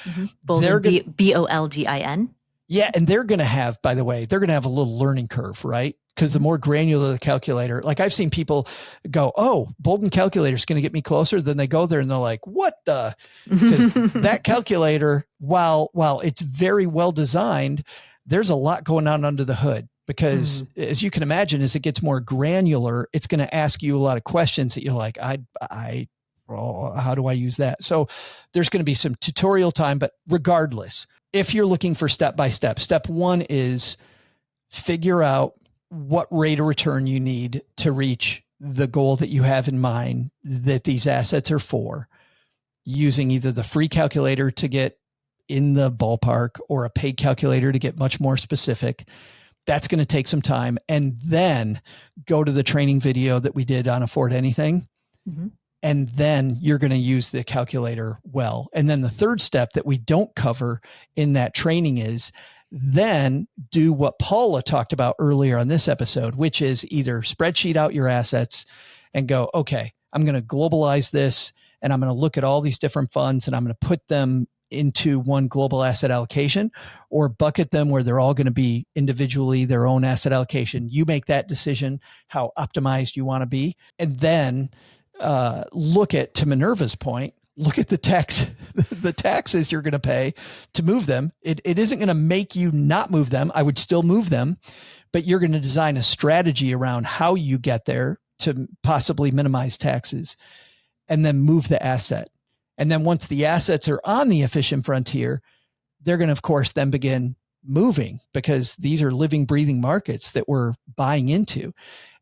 Bolden, Boldin. Yeah. And they're going to have, by the way, they're going to have a little learning curve, right? Because the more granular the calculator, like I've seen people go, oh, Bolden calculator is going to get me closer. Then they go there and they're like, what the? Because that calculator, while it's very well designed, there's a lot going on under the hood. Because as you can imagine, as it gets more granular, it's going to ask you a lot of questions that you're like, how do I use that? So there's going to be some tutorial time, but regardless, if you're looking for step-by-step, step 1 is figure out what rate of return you need to reach the goal that you have in mind that these assets are for, using either the free calculator to get in the ballpark or a paid calculator to get much more specific. That's going to take some time. And then go to the training video that we did on Afford Anything. And then you're going to use the calculator well. And then the third step that we don't cover in that training is then do what Paula talked about earlier on this episode, which is either spreadsheet out your assets and go, okay, I'm going to globalize this and I'm going to look at all these different funds and I'm going to put them into one global asset allocation, or bucket them where they're all going to be individually their own asset allocation. You make that decision, how optimized you want to be. And then look at, to Minerva's point, look at the taxes you're going to pay to move them. It isn't going to make you not move them. I would still move them, but you're going to design a strategy around how you get there to possibly minimize taxes and then move the asset. And then once the assets are on the efficient frontier, they're going to, of course, then begin moving, because these are living, breathing markets that we're buying into.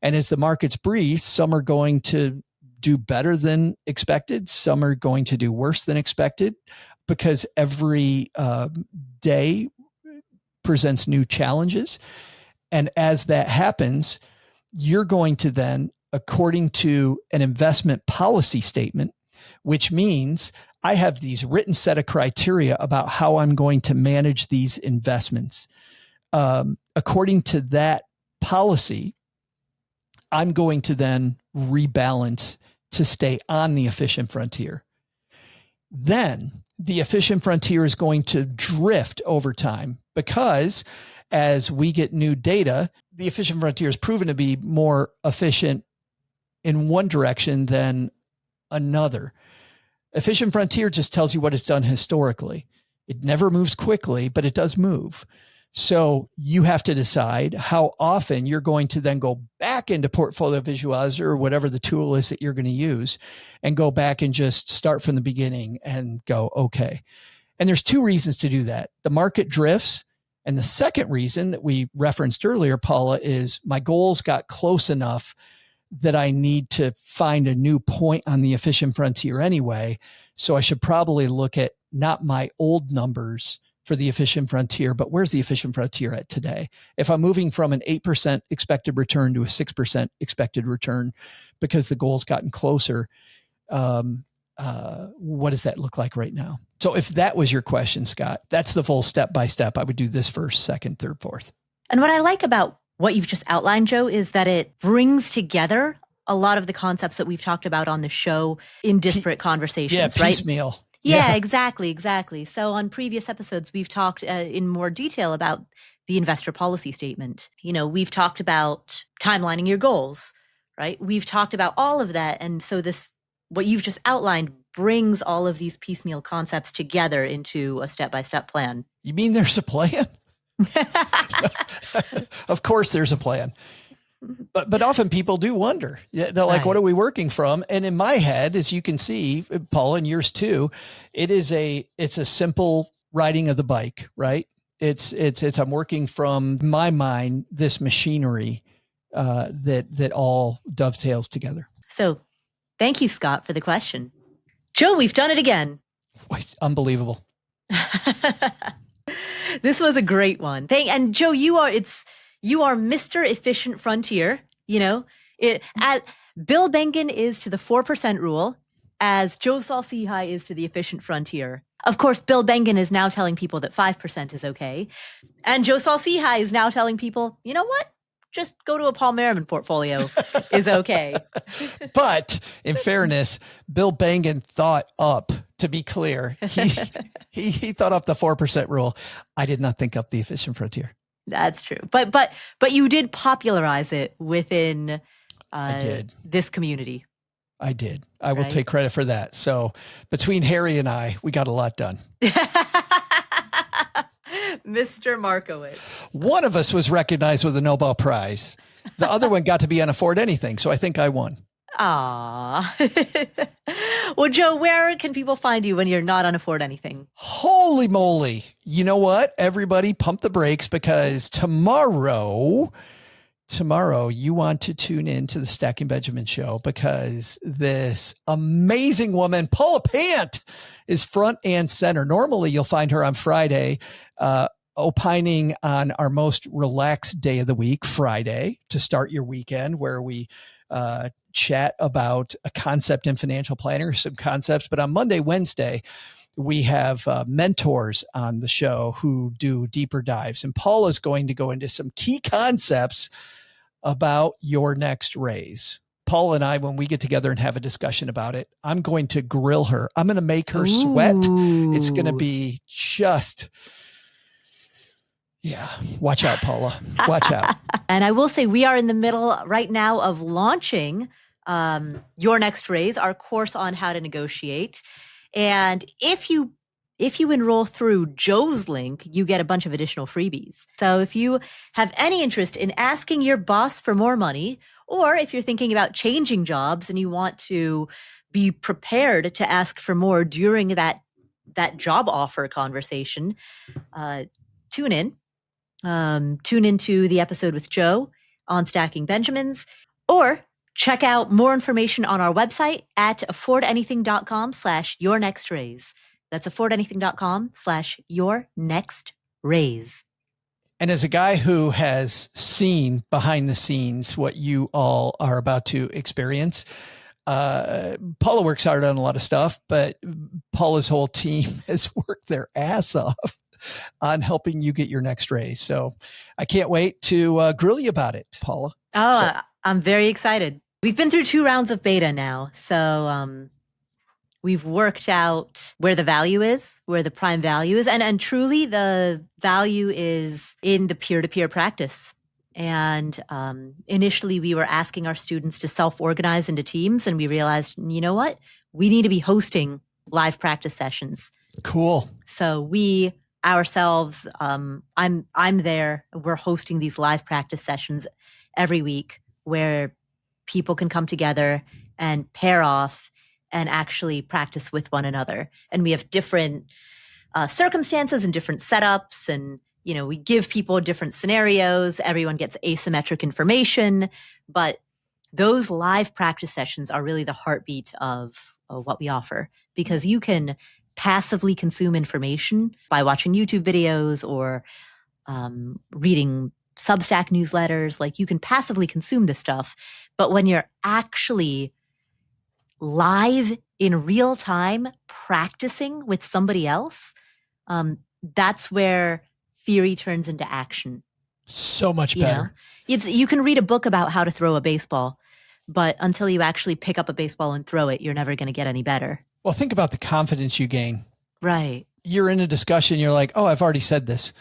And as the markets breathe, some are going to do better than expected. Some are going to do worse than expected, because every day presents new challenges. And as that happens, you're going to then, according to an investment policy statement, which means I have these written set of criteria about how I'm going to manage these investments. According to that policy, I'm going to then rebalance to stay on the efficient frontier. Then the efficient frontier is going to drift over time, because as we get new data, the efficient frontier is proven to be more efficient in one direction than another. Efficient frontier just tells you what it's done historically. It never moves quickly, but it does move. So you have to decide how often you're going to then go back into Portfolio Visualizer or whatever the tool is that you're going to use, and go back and just start from the beginning and go, okay. And there's two reasons to do that. The market drifts. And the second reason that we referenced earlier, Paula, is my goals got close enough that I need to find a new point on the efficient frontier anyway. So I should probably look at not my old numbers for the efficient frontier, but where's the efficient frontier at today? If I'm moving from an 8% expected return to a 6% expected return because the goal's gotten closer, what does that look like right now? So if that was your question, Scott, that's the full step-by-step. I would do this first, second, third, fourth. And what I like about what you've just outlined, Joe, is that it brings together a lot of the concepts that we've talked about on the show in disparate conversations, right? Piecemeal. Yeah, exactly. So on previous episodes, we've talked in more detail about the investor policy statement. We've talked about timelining your goals, right? We've talked about all of that. And so what you've just outlined brings all of these piecemeal concepts together into a step-by-step plan. You mean there's a plan? Of course there's a plan. But often people do wonder. They're like, What are we working from? And in my head, as you can see, Paul, in yours too, it's a simple riding of the bike, right? It's I'm working from my mind, this machinery that all dovetails together. So thank you, Scott, for the question. Joe, we've done it again. Unbelievable. This was a great one. And Joe, you are Mr. Efficient Frontier. Bill Bengen is to the 4% rule, as Joe Saul-Sehy is to the efficient frontier. Of course, Bill Bengen is now telling people that 5% is okay. And Joe Saul-Sehy is now telling people, you know what? Just go to a Paul Merriman portfolio is okay. But in fairness, Bill Bengen thought up, to be clear, he thought up the 4% rule. I did not think up the efficient frontier. That's true. But you did popularize it within this community. I did. I will take credit for that. So between Harry and I, we got a lot done. Mr. Markowitz. One of us was recognized with a Nobel Prize. The other one got to be on Afford Anything. So I think I won. Ah. Well, Joe, where can people find you when you're not on Afford Anything? Holy moly. You know what? Everybody pump the brakes, because tomorrow you want to tune in to the Stacking Benjamin show, because this amazing woman, Paula Pant, is front and center. Normally you'll find her on Friday, opining on our most relaxed day of the week, Friday, to start your weekend, where we chat about a concept in financial planning, some concepts. But on Monday, Wednesday, we have mentors on the show who do deeper dives. And Paula's going to go into some key concepts about your next raise. Paul and I, when we get together and have a discussion about it, I'm going to grill her. I'm going to make her sweat. It's going to be just... Yeah. Watch out, Paula. Watch out. And I will say we are in the middle right now of launching Your Next Raise, our course on how to negotiate. And if you enroll through Joe's link, you get a bunch of additional freebies. So if you have any interest in asking your boss for more money, or if you're thinking about changing jobs and you want to be prepared to ask for more during that job offer conversation, tune in. Tune into the episode with Joe on Stacking Benjamins, or check out more information on our website at affordanything.com/yournextraise. That's affordanything.com/yournextraise. And as a guy who has seen behind the scenes what you all are about to experience, Paula works hard on a lot of stuff, but Paula's whole team has worked their ass off on helping you get your next raise. So I can't wait to grill you about it, Paula. I'm very excited. We've been through 2 rounds of beta now. So we've worked out where the value is, where the prime value is. And truly the value is in the peer-to-peer practice. And initially, we were asking our students to self-organize into teams, and we realized, you know what? We need to be hosting live practice sessions. Cool. So we ourselves, I'm there. We're hosting these live practice sessions every week where people can come together and pair off and actually practice with one another. And we have different circumstances and different setups, and we give people different scenarios. Everyone gets asymmetric information, but those live practice sessions are really the heartbeat of what we offer, because you can passively consume information by watching YouTube videos or reading Substack newsletters. Like, you can passively consume this stuff, but when you're actually live in real time practicing with somebody else, that's where theory turns into action. So much better. You can read a book about how to throw a baseball, but until you actually pick up a baseball and throw it, you're never going to get any better. Well, think about the confidence you gain. Right. You're in a discussion. You're like, oh, I've already said this.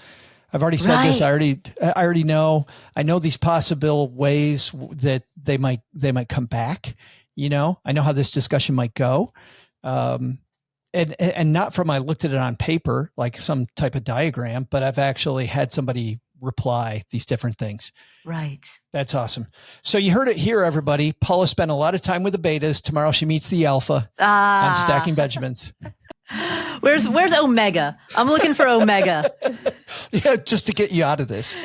I've already said this. I already know. I know these possible ways that they might come back. I know how this discussion might go. And not from, I looked at it on paper, like some type of diagram, but I've actually had somebody reply these different things. Right. That's awesome. So you heard it here, everybody. Paula spent a lot of time with the betas. Tomorrow she meets the alpha on Stacking Benjamins. Where's Omega? I'm looking for Omega. Yeah, just to get you out of this.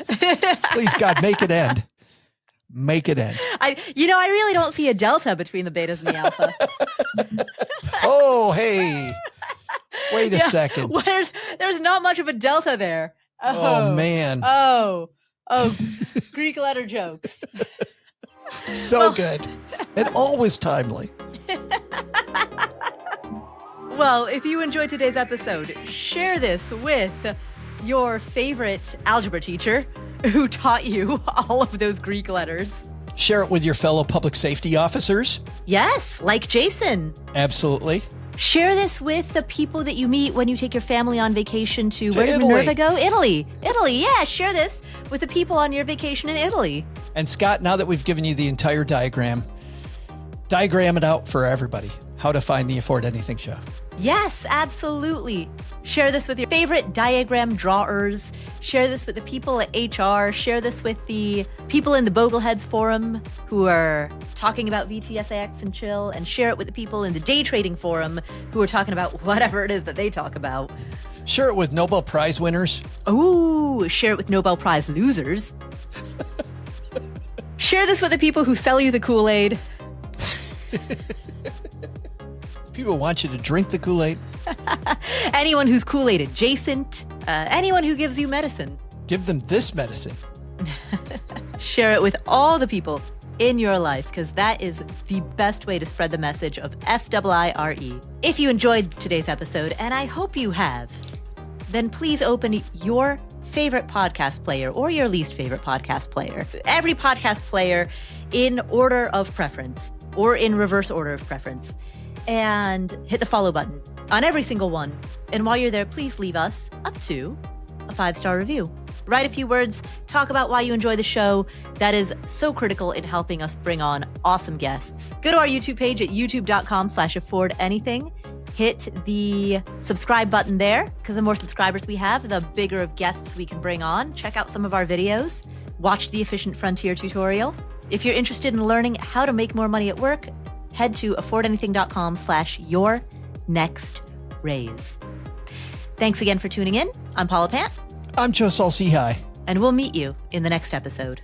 Please, God, make it end. Make it end. I really don't see a delta between the betas and the alpha. Oh, hey. Wait a second. There's not much of a delta there. Oh man. Oh, Greek letter jokes. So good. And always timely. Well, if you enjoyed today's episode, share this with your favorite algebra teacher who taught you all of those Greek letters. Share it with your fellow public safety officers. Yes, like Jason. Absolutely. Share this with the people that you meet when you take your family on vacation to where did Italy. Minerva go? Italy. Yeah, share this with the people on your vacation in Italy. And Scott, now that we've given you the entire diagram it out for everybody. How to find the Afford Anything show. Yes, absolutely. Share this with your favorite diagram drawers. Share this with the people at HR. Share this with the people in the Bogleheads forum who are talking about VTSAX and chill. And share it with the people in the day trading forum who are talking about whatever it is that they talk about. Share it with Nobel Prize winners. Ooh, share it with Nobel Prize losers. Share this with the people who sell you the Kool-Aid. People want you to drink the Kool-Aid. Anyone who's Kool-Aid adjacent. Anyone who gives you medicine. Give them this medicine. Share it with all the people in your life, because that is the best way to spread the message of FIIRE. If you enjoyed today's episode, and I hope you have, then please open your favorite podcast player or your least favorite podcast player. Every podcast player in order of preference or in reverse order of preference. And hit the follow button on every single one. And while you're there, please leave us up to a 5-star review. Write a few words, talk about why you enjoy the show. That is so critical in helping us bring on awesome guests. Go to our YouTube page at youtube.com/affordanything. Hit the subscribe button there, because the more subscribers we have, the bigger of guests we can bring on. Check out some of our videos. Watch the Efficient Frontier tutorial. If you're interested in learning how to make more money at work, head to affordanything.com/yournextraise. Thanks again for tuning in. I'm Paula Pant. I'm Joe Saul-Sehy. And we'll meet you in the next episode.